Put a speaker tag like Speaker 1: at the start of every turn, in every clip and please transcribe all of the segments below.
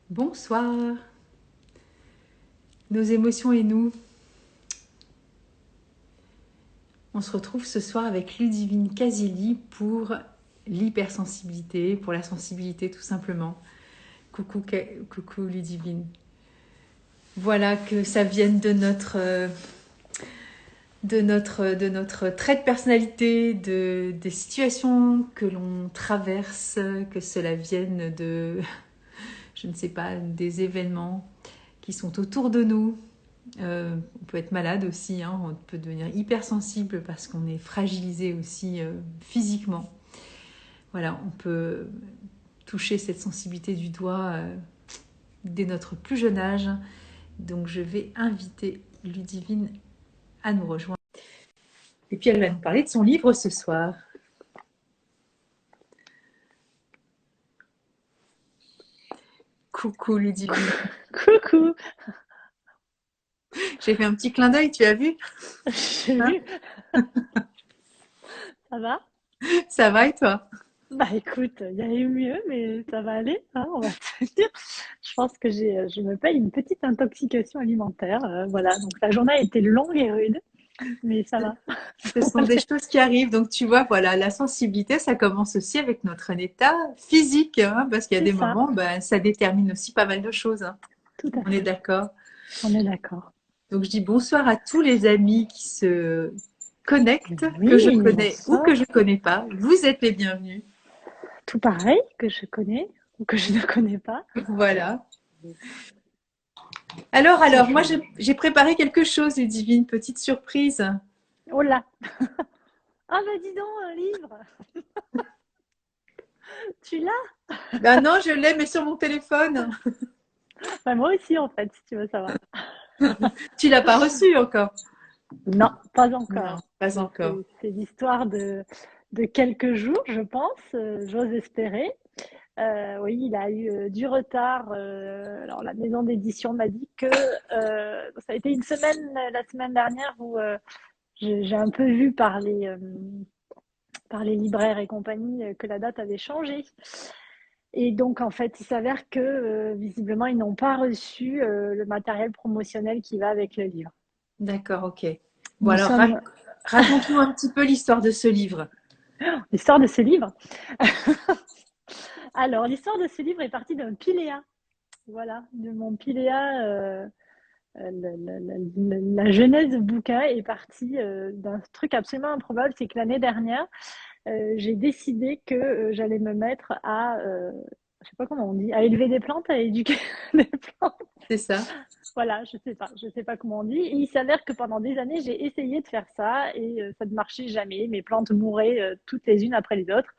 Speaker 1: Bonsoir, nos émotions et nous. On se retrouve ce soir avec Ludivine Casili pour l'hypersensibilité, pour la sensibilité tout simplement. Coucou Ludivine. Voilà que ça vienne de notre trait de personnalité, des situations que l'on traverse, que cela vienne de, je ne sais pas, des événements qui sont autour de nous. On peut être malade aussi, hein, on peut devenir hypersensible parce qu'on est fragilisé aussi physiquement. Voilà, on peut toucher cette sensibilité du doigt dès notre plus jeune âge. Donc je vais inviter Ludivine à nous rejoindre. Et puis elle va nous parler de son livre ce soir. Coucou Ludivine.
Speaker 2: Coucou,
Speaker 1: J'ai fait un petit clin d'œil, tu as vu?
Speaker 2: j'ai
Speaker 1: Hein?
Speaker 2: vu, ça va?
Speaker 1: Ça va et toi?
Speaker 2: Bah écoute, il y a eu mieux, mais ça va aller, hein, on va tenir. Je pense que je me paye une petite intoxication alimentaire, voilà. Donc la journée a été longue et rude, mais ça va,
Speaker 1: Ce
Speaker 2: ça va
Speaker 1: sont des
Speaker 2: aller.
Speaker 1: choses qui arrivent. Donc, tu vois, voilà, la sensibilité, ça commence aussi avec notre état physique, hein, parce qu'il y a
Speaker 2: C'est
Speaker 1: des
Speaker 2: ça,
Speaker 1: moments, ben, ça détermine aussi pas mal de choses, hein.
Speaker 2: tout à
Speaker 1: On est
Speaker 2: fait,
Speaker 1: d'accord.
Speaker 2: on est d'accord.
Speaker 1: Donc, je dis bonsoir à tous les amis qui se connectent, que je
Speaker 2: Oui,
Speaker 1: connais ou que je
Speaker 2: bonsoir.
Speaker 1: connais pas. Vous êtes les bienvenus.
Speaker 2: Tout pareil, que je connais ou que je ne connais pas.
Speaker 1: Voilà. Alors, moi,
Speaker 2: Je...
Speaker 1: j'ai préparé quelque chose, Ludivine, petite surprise.
Speaker 2: Oh là! Ah bah dis donc, un livre! Tu l'as?
Speaker 1: Ben non, je l'ai, mais sur mon téléphone.
Speaker 2: Bah moi aussi en fait, si tu veux savoir.
Speaker 1: Tu l'as pas reçu encore?
Speaker 2: Non, pas
Speaker 1: Non,
Speaker 2: encore.
Speaker 1: pas encore.
Speaker 2: C'est l'histoire de quelques jours, je pense, j'ose espérer. Oui, il a eu du retard. Alors, la maison d'édition m'a dit que ça a été une semaine, la semaine dernière, où j'ai un peu vu par les libraires et compagnie que la date avait changé. Et donc, en fait, il s'avère que visiblement, ils n'ont pas reçu le matériel promotionnel qui va avec le livre.
Speaker 1: D'accord, ok. Bon,
Speaker 2: Nous
Speaker 1: alors,
Speaker 2: sommes
Speaker 1: raconte-nous un petit peu l'histoire de ce livre.
Speaker 2: l'histoire de ce livre. Alors, l'histoire de ce livre est partie d'un piléa. Voilà, de mon piléa. La genèse du bouquin est partie d'un truc absolument improbable. C'est que l'année dernière, j'ai décidé que j'allais me mettre à, je sais pas comment on dit, à élever des plantes, à éduquer des plantes.
Speaker 1: C'est ça?
Speaker 2: Voilà, je sais pas comment on dit. Et il s'avère que pendant des années, j'ai essayé de faire ça et ça ne marchait jamais. Mes plantes mouraient toutes les unes après les autres.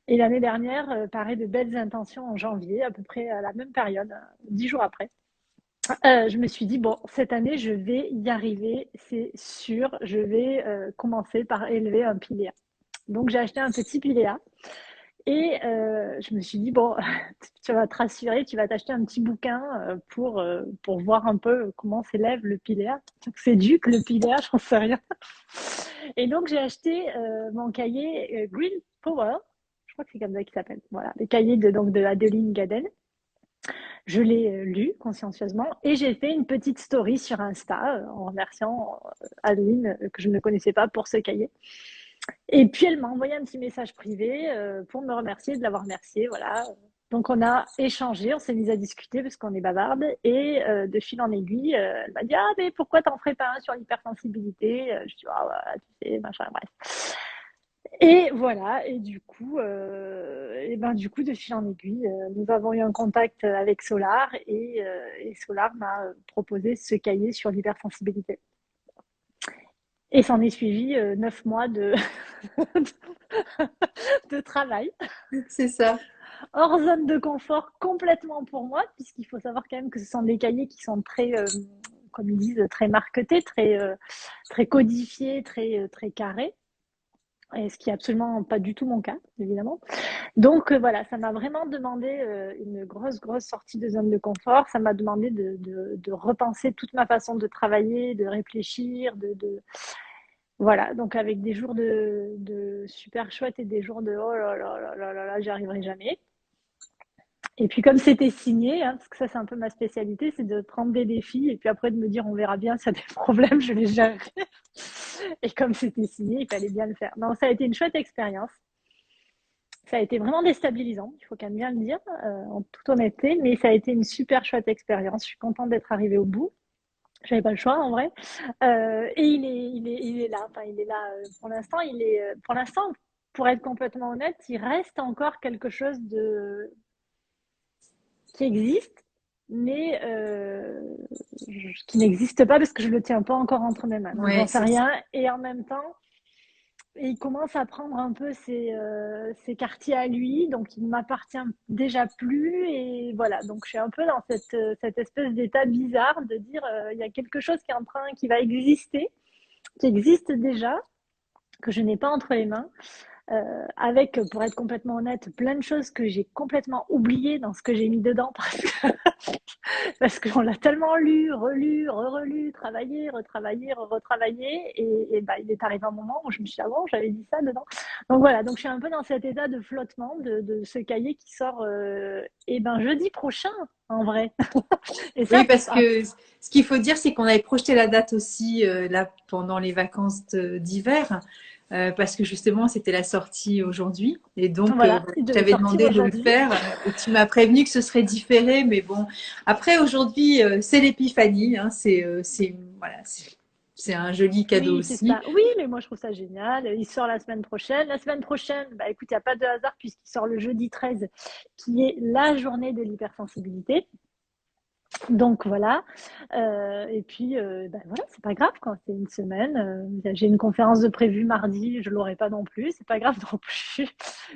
Speaker 2: Et l'année dernière, paraît de belles intentions en janvier, à peu près à la même période, 10 jours après. Je me suis dit, bon, cette année, je vais y arriver, c'est sûr. Je vais commencer par élever un piléa. Donc, j'ai acheté un petit piléa et je me suis dit, bon, tu vas te rassurer, tu vas t'acheter un petit bouquin pour voir un peu comment s'élève le piléa. C'est duc, le piléa, j'en sais rien. Et donc, j'ai acheté mon cahier Green Power. Je crois que c'est comme ça qu'il s'appelle. Voilà, le cahier de Adeline Gaden. Je l'ai lu consciencieusement et j'ai fait une petite story sur Insta en remerciant Adeline que je ne connaissais pas pour ce cahier. Et puis elle m'a envoyé un petit message privé pour me remercier de l'avoir remercié. Voilà. Donc on a échangé, on s'est mis à discuter parce qu'on est bavarde et de fil en aiguille, elle m'a dit ah mais pourquoi t'en ferais pas un sur l'hypersensibilité. Je dis ah voilà, tu sais machin bref. Et voilà, et ben du coup, de fil en aiguille, nous avons eu un contact avec Solar et Solar m'a proposé ce cahier sur l'hypersensibilité. Et s'en est suivi 9 mois de travail,
Speaker 1: C'est ça.
Speaker 2: hors zone de confort complètement pour moi, puisqu'il faut savoir quand même que ce sont des cahiers qui sont très, comme ils disent, très marketés, très codifiés, très carrés. Et ce qui est absolument pas du tout mon cas, évidemment. Donc voilà, ça m'a vraiment demandé une grosse sortie de zone de confort. Ça m'a demandé de repenser toute ma façon de travailler, de réfléchir, voilà. Donc avec des jours de super chouettes et des jours de oh là là là là là, là j'y arriverai jamais. Et puis comme c'était signé, hein, parce que ça c'est un peu ma spécialité, c'est de prendre des défis et puis après de me dire on verra bien s'il y a des problèmes, je les gérerai. Et comme c'était signé, il fallait bien le faire. Non, ça a été une chouette expérience. Ça a été vraiment déstabilisant, il faut quand même bien le dire, en toute honnêteté, mais ça a été une super chouette expérience. Je suis contente d'être arrivée au bout. J'avais pas le choix en vrai. Et il est là. Enfin, il est là pour l'instant. Pour l'instant, pour être complètement honnête, il reste encore quelque chose de qui existe, mais qui n'existe pas parce que je le tiens pas encore entre mes mains. Donc
Speaker 1: Ouais,
Speaker 2: j'en sais
Speaker 1: c'est ça.
Speaker 2: rien. Et en même temps, il commence à prendre un peu ses quartiers à lui, donc il ne m'appartient déjà plus. Et voilà, donc je suis un peu dans cette espèce d'état bizarre de dire il y a quelque chose qui va exister, qui existe déjà, que je n'ai pas entre les mains, avec, pour être complètement honnête, plein de choses que j'ai complètement oubliées dans ce que j'ai mis dedans parce qu'on l'a tellement lu, relu, re-relu, travaillé, retravaillé, retravaillé, et bah, il est arrivé un moment où je me suis dit, ah bon, j'avais dit ça dedans. Donc voilà, donc je suis un peu dans cet état de flottement de ce cahier qui sort et ben jeudi prochain, en vrai. Et ça,
Speaker 1: Oui, parce que ce qu'il faut dire, c'est qu'on avait projeté la date aussi là pendant les vacances d'hiver, parce que justement c'était la sortie aujourd'hui, et donc
Speaker 2: voilà,
Speaker 1: voilà,
Speaker 2: il
Speaker 1: je
Speaker 2: devait
Speaker 1: t'avais
Speaker 2: sortir
Speaker 1: demandé de le
Speaker 2: aujourd'hui.
Speaker 1: faire, et tu m'as prévenu que ce serait différé, mais bon, après aujourd'hui c'est l'épiphanie, hein, voilà, c'est un joli cadeau
Speaker 2: Oui, c'est
Speaker 1: aussi.
Speaker 2: ça. Oui, mais moi je trouve ça génial. Il sort la semaine prochaine. La semaine prochaine, bah écoute, il n'y a pas de hasard puisqu'il sort le jeudi 13, qui est la journée de l'hypersensibilité. Donc voilà. Et puis, bah, voilà, c'est pas grave quand c'est une semaine. J'ai une conférence de prévue mardi, je l'aurai pas non plus. C'est pas grave non plus.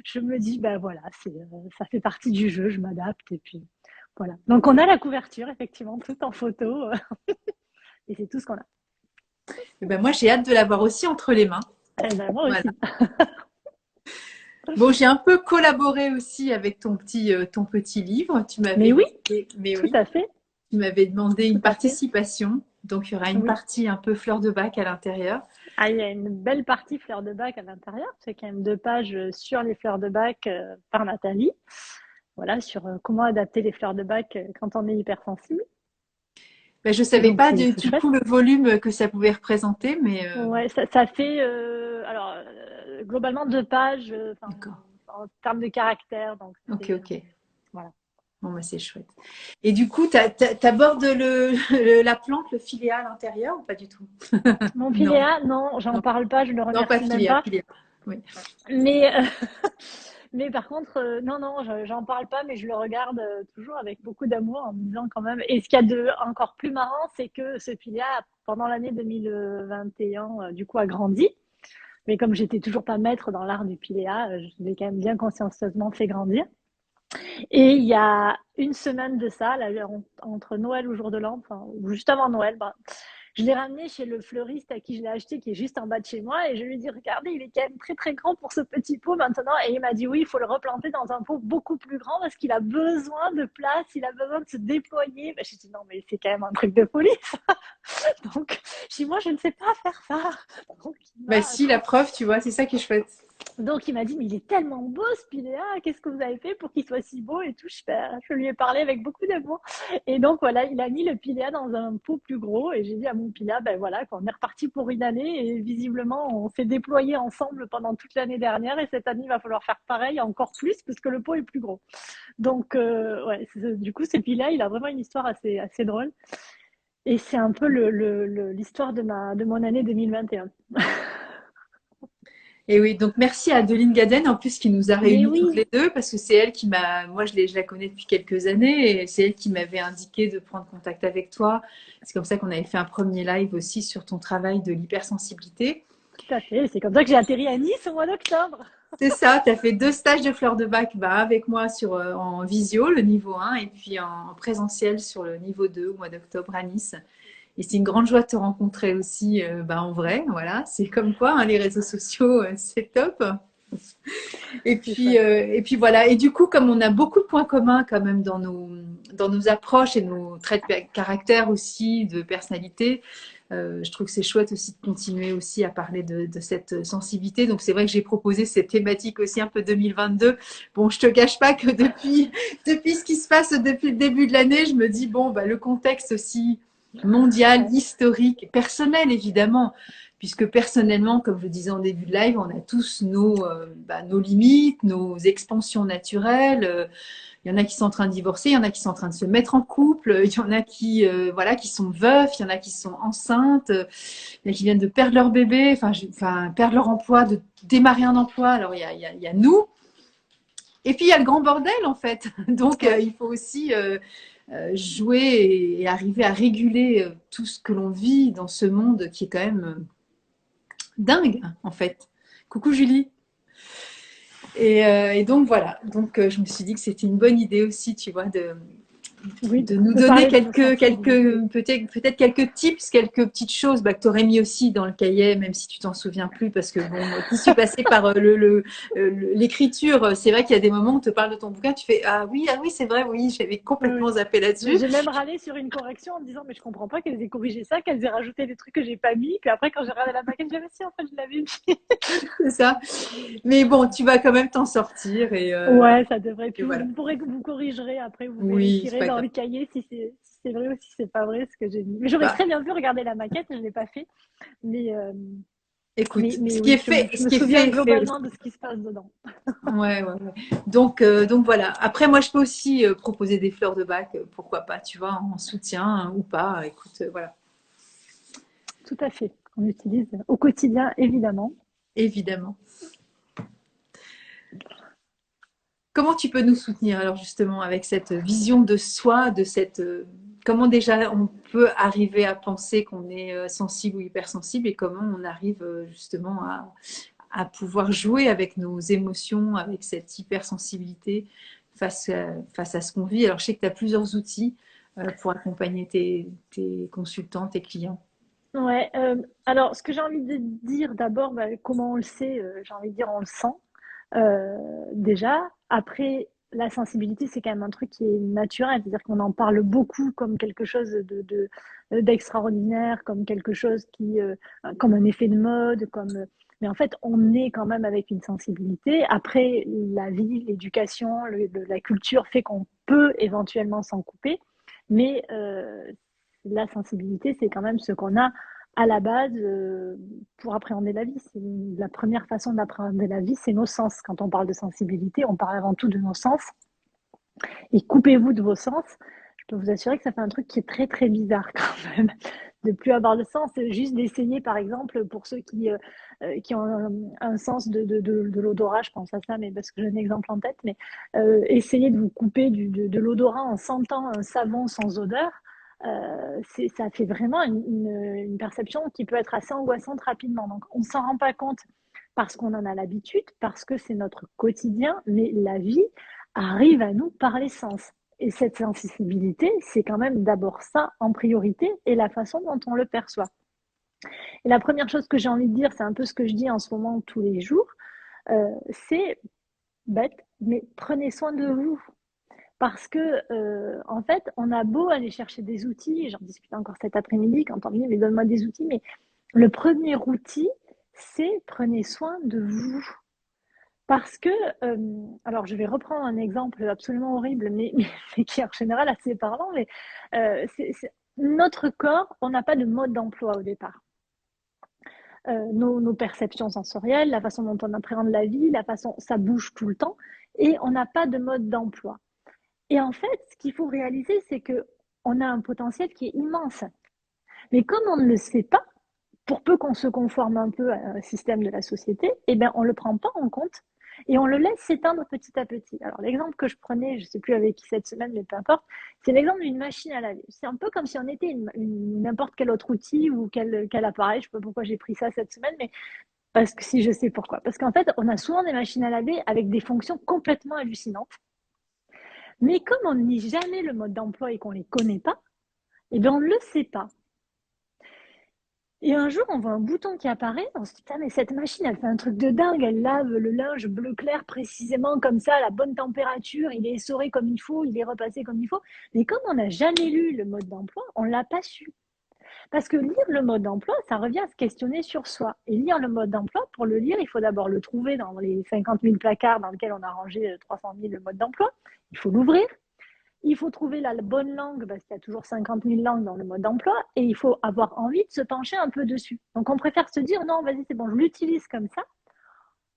Speaker 2: Je me dis, bah voilà, ça fait partie du jeu, je m'adapte et puis voilà. Donc on a la couverture, effectivement, tout en photo. Et c'est tout ce qu'on a.
Speaker 1: Et ben moi j'ai hâte de l'avoir aussi entre les mains.
Speaker 2: Eh ben, moi
Speaker 1: Voilà.
Speaker 2: aussi.
Speaker 1: Bon, j'ai un peu collaboré aussi avec ton petit livre. Tu
Speaker 2: Mais
Speaker 1: m'avais
Speaker 2: oui,
Speaker 1: demandé, mais
Speaker 2: tout
Speaker 1: oui,
Speaker 2: à fait,
Speaker 1: tu m'avais demandé
Speaker 2: tout
Speaker 1: une
Speaker 2: à fait.
Speaker 1: participation. Donc, il y aura une
Speaker 2: Oui.
Speaker 1: partie un peu fleur de bac à l'intérieur.
Speaker 2: Ah, il y a une belle partie fleurs de bac à l'intérieur. C'est quand même 2 pages sur les fleurs de bac par Nathalie. Voilà, sur comment adapter les fleurs de bac quand on est hypersensible.
Speaker 1: Ben, je savais
Speaker 2: Donc
Speaker 1: pas
Speaker 2: c'est
Speaker 1: du coup
Speaker 2: chouette.
Speaker 1: le volume que ça pouvait représenter, mais
Speaker 2: Ouais, ça fait alors globalement 2 pages
Speaker 1: d'accord.
Speaker 2: en termes de caractère. Donc
Speaker 1: Ok,
Speaker 2: c'est
Speaker 1: ok.
Speaker 2: voilà.
Speaker 1: Bon, ben, c'est chouette. Et du coup, t'abordes la plante, le filéa à l'intérieur ou pas du tout?
Speaker 2: Mon
Speaker 1: Non,
Speaker 2: piléa, non, j'en
Speaker 1: non,
Speaker 2: parle pas, je le
Speaker 1: non, pas
Speaker 2: remercie même
Speaker 1: filéa,
Speaker 2: pas.
Speaker 1: filéa. Oui.
Speaker 2: Mais mais par contre, non, non, j'en parle pas, mais je le regarde toujours avec beaucoup d'amour en me disant quand même. Et ce qu'il y a de encore plus marrant, c'est que ce piléa, pendant l'année 2021, du coup, a grandi. Mais comme j'étais toujours pas maître dans l'art du piléa, je l'ai quand même bien consciencieusement fait grandir. Et il y a une semaine de ça, là, entre Noël ou jour de l'an, enfin, ou juste avant Noël, bah, je l'ai ramené chez le fleuriste à qui je l'ai acheté, qui est juste en bas de chez moi, et je lui ai dit, regardez, il est quand même très très grand pour ce petit pot maintenant. Et il m'a dit, oui, il faut le replanter dans un pot beaucoup plus grand parce qu'il a besoin de place, il a besoin de se déployer. Bah, j'ai dit, non, mais c'est quand même un truc de folie, ça. Donc, j'ai dit, moi, je ne sais pas faire ça. Donc,
Speaker 1: Ben si, la preuve, tu vois, c'est ça qui est chouette.
Speaker 2: il m'a dit, mais il est tellement beau ce piléa, qu'est-ce que vous avez fait pour qu'il soit si beau et tout. Je lui ai parlé avec beaucoup d'amour. Et donc voilà, il a mis le piléa dans un pot plus gros et j'ai dit à mon piléa, ben voilà, qu'on est reparti pour une année et visiblement on s'est déployé ensemble pendant toute l'année dernière et cette année il va falloir faire pareil, encore plus parce que le pot est plus gros. Donc ouais, du coup ce piléa, il a vraiment une histoire assez drôle et c'est un peu l'histoire de mon année 2021.
Speaker 1: Et oui, donc merci à Adeline Gaden en plus qui nous a
Speaker 2: Mais
Speaker 1: réunis toutes
Speaker 2: oui,
Speaker 1: les deux parce que c'est elle qui m'a, moi je la connais depuis quelques années et c'est elle qui m'avait indiqué de prendre contact avec toi. C'est comme ça qu'on avait fait un premier live aussi sur ton travail de l'hypersensibilité.
Speaker 2: tout à fait. C'est comme ça que j'ai atterri à Nice au mois d'octobre.
Speaker 1: C'est ça, tu as fait 2 stages de fleurs de bac bah, avec moi en visio, le niveau 1, et puis en présentiel sur le niveau 2 au mois d'octobre à Nice. Et c'est une grande joie de te rencontrer aussi bah, en vrai. Voilà, c'est comme quoi hein, les réseaux sociaux, c'est top.
Speaker 2: C'est chouette.
Speaker 1: Et puis voilà. Et du coup, comme on a beaucoup de points communs quand même dans nos approches et nos traits de caractère aussi, de personnalité, Je trouve que c'est chouette aussi de continuer aussi à parler de cette sensibilité. Donc c'est vrai que j'ai proposé cette thématique aussi un peu 2022. Bon, je te cache pas que depuis ce qui se passe depuis le début de l'année, je me dis bon, bah, le contexte aussi mondial,
Speaker 2: Ouais,
Speaker 1: historique, personnel évidemment, puisque personnellement, comme je le disais en début de live, on a tous nos limites, nos expansions naturelles. Il y en a qui sont en train de divorcer, il y en a qui sont en train de se mettre en couple, il y en a qui voilà qui sont veufs, il y en a qui sont enceintes, il y en a qui viennent de perdre leur bébé, enfin perdre leur emploi, de démarrer un emploi. Alors il y a nous et puis il y a le grand bordel en fait. Donc
Speaker 2: ouais.
Speaker 1: il faut aussi jouer et arriver à réguler tout ce que l'on vit dans ce monde qui est quand même dingue en fait. Coucou Julie. Et donc voilà, donc je me suis dit que c'était une bonne idée aussi, tu vois,
Speaker 2: Oui,
Speaker 1: de nous
Speaker 2: de
Speaker 1: donner
Speaker 2: parler de nos sensibilités.
Speaker 1: peut-être quelques tips, quelques petites choses que tu aurais mis aussi dans le cahier, même si tu t'en souviens plus, parce que bon, moi qui suis passée par l'écriture, c'est vrai qu'il y a des moments où on te parle de ton bouquin, tu fais ah oui, c'est vrai, oui, j'avais
Speaker 2: Oui,
Speaker 1: complètement
Speaker 2: oui.
Speaker 1: zappé là-dessus.
Speaker 2: J'ai même râlé sur une correction en me disant, mais je comprends pas qu'elles aient corrigé ça, qu'elles aient rajouté des trucs que j'ai pas mis. Puis après, quand j'ai regardé la maquette, j'ai dit, si, en fait, je l'avais mis.
Speaker 1: C'est ça. Mais bon, tu vas quand même t'en sortir
Speaker 2: Ouais, ça devrait.
Speaker 1: et
Speaker 2: Puis
Speaker 1: voilà.
Speaker 2: vous corrigerez après, vous
Speaker 1: Oui, c'est
Speaker 2: vérifierez
Speaker 1: pas
Speaker 2: dans
Speaker 1: grave.
Speaker 2: le cahier si c'est vrai ou si c'est pas vrai ce que j'ai mis. Mais j'aurais
Speaker 1: Bah,
Speaker 2: très bien vu regarder la maquette, je l'ai pas fait. Mais, euh,
Speaker 1: écoute,
Speaker 2: mais oui, je
Speaker 1: ce
Speaker 2: me
Speaker 1: qui est
Speaker 2: souviens
Speaker 1: fait est fait aussi.
Speaker 2: globalement de ce qui se passe dedans.
Speaker 1: Ouais, ouais, ouais. Donc voilà. Après, moi, je peux aussi proposer des fleurs de bac, pourquoi pas, tu vois, en soutien ou pas. Écoute, voilà,
Speaker 2: Tout à fait. On utilise au quotidien, évidemment.
Speaker 1: évidemment. Comment tu peux nous soutenir alors justement avec cette vision de soi, comment déjà on peut arriver à penser qu'on est sensible ou hypersensible et comment on arrive justement à pouvoir jouer avec nos émotions, avec cette hypersensibilité face à ce qu'on vit. Alors je sais que tu as plusieurs outils pour accompagner tes consultants, tes clients.
Speaker 2: Ouais, alors ce que j'ai envie de dire d'abord, bah, comment on le sait, j'ai envie de dire on le sent. Déjà, après, la sensibilité, c'est quand même un truc qui est naturel, c'est-à-dire qu'on en parle beaucoup comme quelque chose d'extraordinaire, comme quelque chose comme un effet de mode, mais en fait, on est quand même avec une sensibilité. Après, la vie, l'éducation, la culture fait qu'on peut éventuellement s'en couper, mais la sensibilité, c'est quand même ce qu'on a à la base pour appréhender la vie. C'est la première façon d'appréhender la vie, c'est nos sens. Quand on parle de sensibilité, on parle avant tout de nos sens. Et coupez-vous de vos sens. Je peux vous assurer que ça fait un truc qui est très très bizarre quand même, de plus avoir de sens. Juste d'essayer, par exemple, pour ceux qui ont un sens de l'odorat, je pense à ça, mais parce que j'ai un exemple en tête, mais essayez de vous couper de l'odorat en sentant un savon sans odeur. Ça fait vraiment une perception qui peut être assez angoissante rapidement. Donc, on ne s'en rend pas compte parce qu'on en a l'habitude, parce que c'est notre quotidien, mais la vie arrive à nous par les sens. Et cette sensibilité, c'est quand même d'abord ça en priorité et la façon dont on le perçoit. Et la première chose que j'ai envie de dire, c'est un peu ce que je dis en ce moment tous les jours, c'est bête, mais prenez soin de vous. Parce que, en fait, on a beau aller chercher des outils, j'en discutais encore cet après-midi, quand on me dit, mais donne-moi des outils, mais le premier outil, c'est prenez soin de vous. Parce que, alors je vais reprendre un exemple absolument horrible, mais qui est en général assez parlant, mais notre corps, on n'a pas de mode d'emploi au départ. Nos perceptions sensorielles, la façon dont on appréhende la vie, la façon, ça bouge tout le temps, et on n'a pas de mode d'emploi. Et en fait, ce qu'il faut réaliser, c'est que on a un potentiel qui est immense. Mais comme on ne le sait pas, pour peu qu'on se conforme un peu à un système de la société, eh ben, on ne le prend pas en compte et on le laisse s'éteindre petit à petit. Alors, l'exemple que je prenais, je ne sais plus avec qui cette semaine, mais peu importe, c'est l'exemple d'une machine à laver. C'est un peu comme si on était n'importe quel autre outil ou quel appareil. Je ne sais pas pourquoi j'ai pris ça cette semaine, mais parce que si je sais pourquoi. Parce qu'en fait, on a souvent des machines à laver avec des fonctions complètement hallucinantes. Mais comme on n'y jamais le mode d'emploi et qu'on ne les connaît pas, eh bien, on ne le sait pas. Et un jour, on voit un bouton qui apparaît, on se dit, ah, mais cette machine, elle fait un truc de dingue, elle lave le linge bleu clair précisément comme ça, à la bonne température, il est essoré comme il faut, il est repassé comme il faut. Mais comme on n'a jamais lu le mode d'emploi, on ne l'a pas su. Parce que lire le mode d'emploi, ça revient à se questionner sur soi. Et lire le mode d'emploi, pour le lire, il faut d'abord le trouver dans les 50 000 placards dans lesquels on a rangé 300 000 modes d'emploi. Il faut l'ouvrir. Il faut trouver la bonne langue, parce qu'il y a toujours 50 000 langues dans le mode d'emploi, et il faut avoir envie de se pencher un peu dessus. Donc on préfère se dire, non, vas-y, c'est bon, je l'utilise comme ça.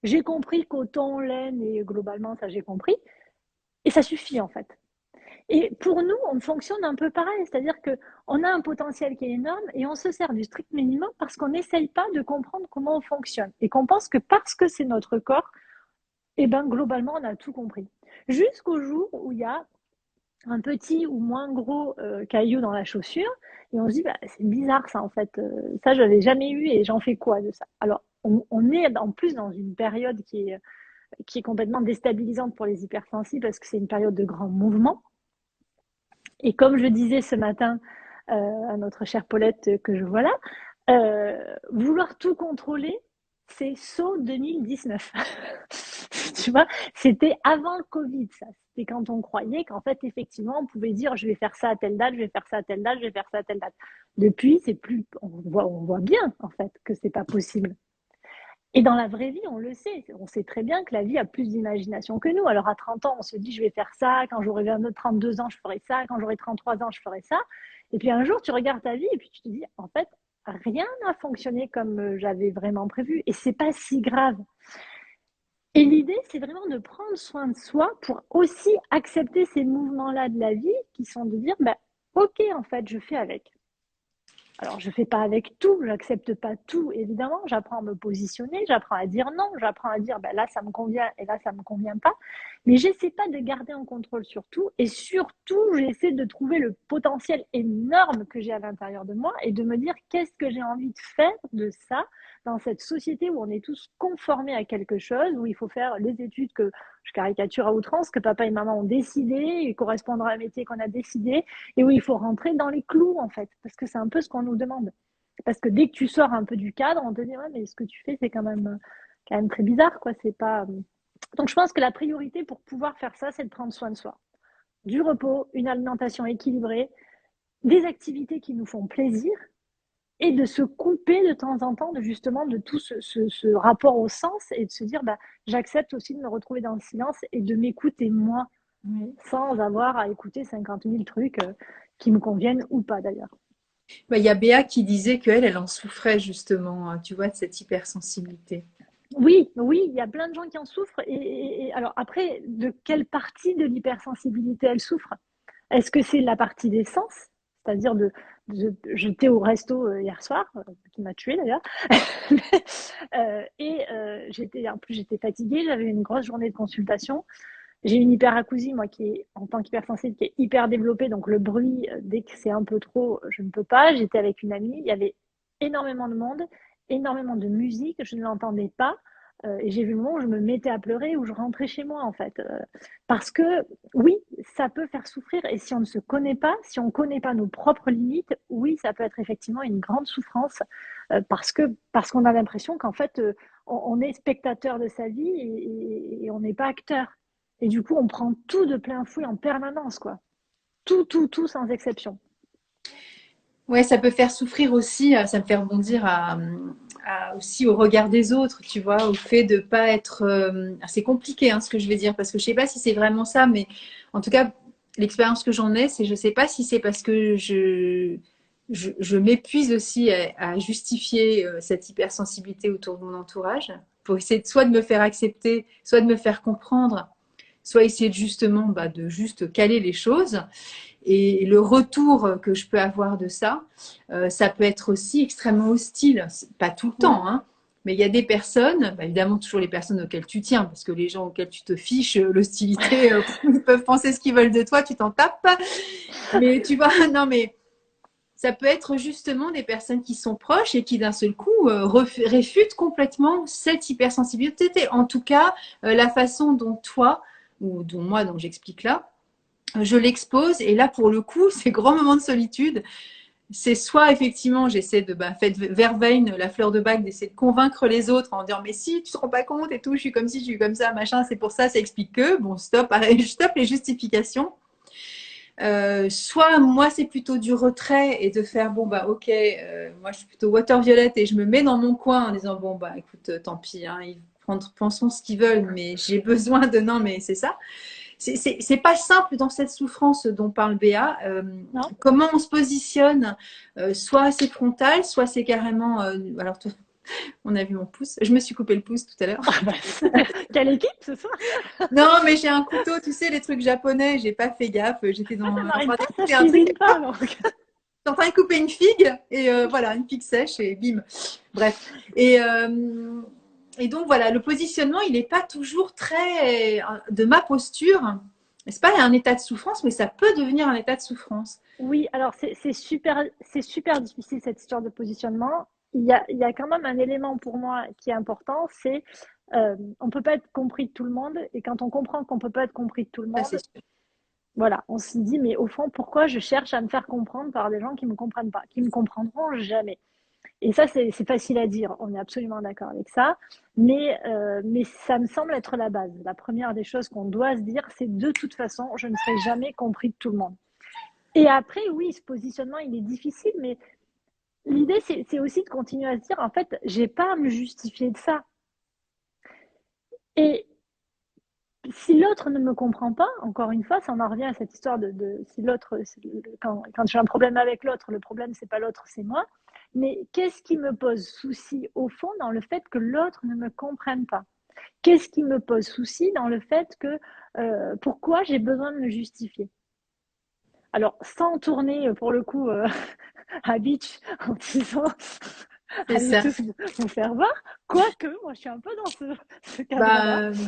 Speaker 2: J'ai compris coton, laine, et globalement, ça j'ai compris. Et ça suffit en fait. Et pour nous, on fonctionne un peu pareil, c'est-à-dire qu'on a un potentiel qui est énorme et on se sert du strict minimum parce qu'on n'essaye pas de comprendre comment on fonctionne et qu'on pense que parce que c'est notre corps, eh ben, globalement, on a tout compris. Jusqu'au jour où il y a un petit ou moins gros caillou dans la chaussure et on se dit, bah, c'est bizarre ça en fait, ça je l'avais jamais eu et j'en fais quoi de ça? Alors, on est en plus dans une période qui est complètement déstabilisante pour les hypersensibles parce que c'est une période de grand mouvement. Et comme je disais ce matin à notre chère Paulette que je vois là, vouloir tout contrôler, c'est saut 2019. Tu vois, c'était avant le Covid, ça. C'était quand on croyait qu'en fait, effectivement, on pouvait dire je vais faire ça à telle date, je vais faire ça à telle date, je vais faire ça à telle date. Depuis, c'est plus, on voit bien en fait que c'est pas possible. Et dans la vraie vie, on le sait. On sait très bien que la vie a plus d'imagination que nous. Alors à 30 ans, on se dit je vais faire ça, quand j'aurai 32 ans, je ferai ça, quand j'aurai 33 ans, je ferai ça. Et puis un jour, tu regardes ta vie et puis tu te dis en fait, rien n'a fonctionné comme j'avais vraiment prévu et c'est pas si grave. Et l'idée, c'est vraiment de prendre soin de soi pour aussi accepter ces mouvements-là de la vie qui sont de dire bah, OK, en fait, je fais avec. Alors, je ne fais pas avec tout, j'accepte pas tout, évidemment. J'apprends à me positionner, j'apprends à dire non, j'apprends à dire ben là, ça me convient et là, ça me convient pas. Mais j'essaie pas de garder un contrôle sur tout et surtout, j'essaie de trouver le potentiel énorme que j'ai à l'intérieur de moi et de me dire qu'est-ce que j'ai envie de faire de ça dans cette société où on est tous conformés à quelque chose, où il faut faire les études que je caricature à outrance, que papa et maman ont décidé, et correspondre à un métier qu'on a décidé, et où il faut rentrer dans les clous, en fait, parce que c'est un peu ce qu'on nous demande. Parce que dès que tu sors un peu du cadre, on te dit, ouais, mais ce que tu fais, c'est quand même très bizarre, quoi. C'est pas... Donc, je pense que la priorité pour pouvoir faire ça, c'est de prendre soin de soi. Du repos, une alimentation équilibrée, des activités qui nous font plaisir, et de se couper de temps en temps de justement de tout ce rapport au sens et de se dire bah, j'accepte aussi de me retrouver dans le silence et de m'écouter moi sans avoir à écouter 50 000 trucs qui me conviennent ou pas d'ailleurs.
Speaker 1: Bah, il y a Béa qui disait qu'elle, elle en souffrait justement, tu vois, de cette hypersensibilité.
Speaker 2: Oui, oui, il y a plein de gens qui en souffrent. Et alors après, de quelle partie de l'hypersensibilité elle souffre? Est-ce que c'est la partie des sens? C'est-à-dire j'étais au resto hier soir, qui m'a tuée d'ailleurs, en plus j'étais fatiguée, j'avais une grosse journée de consultation. J'ai une hyperacousie, moi, qui est, en tant qu'hypersensible, qui est hyper développée. Donc, le bruit, dès que c'est un peu trop, je ne peux pas. J'étais avec une amie. Il y avait énormément de monde, énormément de musique. Je ne l'entendais pas. Et j'ai vu le moment où je me mettais à pleurer, où je rentrais chez moi, en fait. Parce que, oui, ça peut faire souffrir. Et si on ne se connaît pas, si on ne connaît pas nos propres limites, oui, ça peut être effectivement une grande souffrance. Parce qu'on a l'impression qu'en fait, on est spectateur de sa vie et on n'est pas acteur. Et du coup, on prend tout de plein fouet en permanence, quoi. Tout, tout, tout, sans exception.
Speaker 1: Ouais, ça peut faire souffrir aussi, ça me fait rebondir aussi au regard des autres, tu vois, au fait de pas être. C'est compliqué hein, ce que je vais dire, parce que je sais pas si c'est vraiment ça, mais en tout cas, l'expérience que j'en ai, c'est je sais pas si c'est parce que je m'épuise aussi à justifier cette hypersensibilité autour de mon entourage, pour essayer soit de me faire accepter, soit de me faire comprendre, soit essayer de justement de juste caler les choses. Et le retour que je peux avoir de ça, ça peut être aussi extrêmement hostile. Pas tout le temps, hein, mais il y a des personnes, évidemment toujours les personnes auxquelles tu tiens, parce que les gens auxquels tu te fiches, l'hostilité, ils peuvent penser ce qu'ils veulent de toi, tu t'en tapes. Mais tu vois, non mais ça peut être justement des personnes qui sont proches et qui d'un seul coup réfutent complètement cette hypersensibilité. En tout cas, la façon dont toi, ou dont moi, dont j'explique là, je l'expose et là pour le coup ces grands moments de solitude c'est soit effectivement j'essaie de faire verveine la fleur de bague d'essayer de convaincre les autres en disant mais si tu te rends pas compte et tout je suis comme ci je suis comme ça machin c'est pour ça ça explique que bon stop arrête, stop les justifications Soit moi c'est plutôt du retrait et de faire bon bah ok, moi je suis plutôt water violet et je me mets dans mon coin en disant bon bah écoute, tant pis, hein, ils pensons ce qu'ils veulent, mais j'ai besoin de non mais c'est ça. C'est pas simple dans cette souffrance dont parle Béa.
Speaker 2: Non?
Speaker 1: Comment on se positionne, soit c'est frontal, soit c'est carrément. Alors toi, on a vu mon pouce. Je me suis coupé le pouce tout à l'heure.
Speaker 2: Ah bah, quelle équipe ce soir?
Speaker 1: Non, mais j'ai un couteau, tu sais, les trucs japonais, j'ai pas fait gaffe. J'étais
Speaker 2: Ah, ça
Speaker 1: en
Speaker 2: m'arrive
Speaker 1: train
Speaker 2: pas,
Speaker 1: de
Speaker 2: ça,
Speaker 1: couper
Speaker 2: je
Speaker 1: un truc.
Speaker 2: cuisine pas. Donc.
Speaker 1: En train de couper une figue et voilà, une figue sèche et bim. Bref. Et donc voilà, le positionnement, il n'est pas toujours très de ma posture. C'est pas un état de souffrance, mais ça peut devenir un état de souffrance.
Speaker 2: Oui, alors c'est super difficile cette histoire de positionnement. Il y a quand même un élément pour moi qui est important, c'est on peut pas être compris de tout le monde. Et quand on comprend qu'on peut pas être compris de tout le
Speaker 1: Ça,
Speaker 2: monde,
Speaker 1: c'est sûr.
Speaker 2: voilà, on se dit, mais au fond, pourquoi je cherche à me faire comprendre par des gens qui me comprennent pas, qui me comprendront jamais. Et ça, c'est facile à dire, on est absolument d'accord avec ça, mais ça me semble être la base. La première des choses qu'on doit se dire, c'est de toute façon, je ne serai jamais compris de tout le monde. Et après, oui, ce positionnement, il est difficile, mais l'idée, c'est aussi de continuer à se dire, en fait, j'ai pas à me justifier de ça. Et si l'autre ne me comprend pas, encore une fois, ça en revient à cette histoire de si l'autre, quand j'ai un problème avec l'autre, le problème, c'est pas l'autre, c'est moi. Mais qu'est-ce qui me pose souci au fond dans le fait que l'autre ne me comprenne pas? Qu'est-ce qui me pose souci dans le fait que pourquoi j'ai besoin de me justifier? Alors, sans tourner pour le coup à Beach en disant
Speaker 1: C'est
Speaker 2: allez
Speaker 1: ça.
Speaker 2: tous vous faire voir, quoique moi je suis un peu dans ce cadre-là.
Speaker 1: Bah,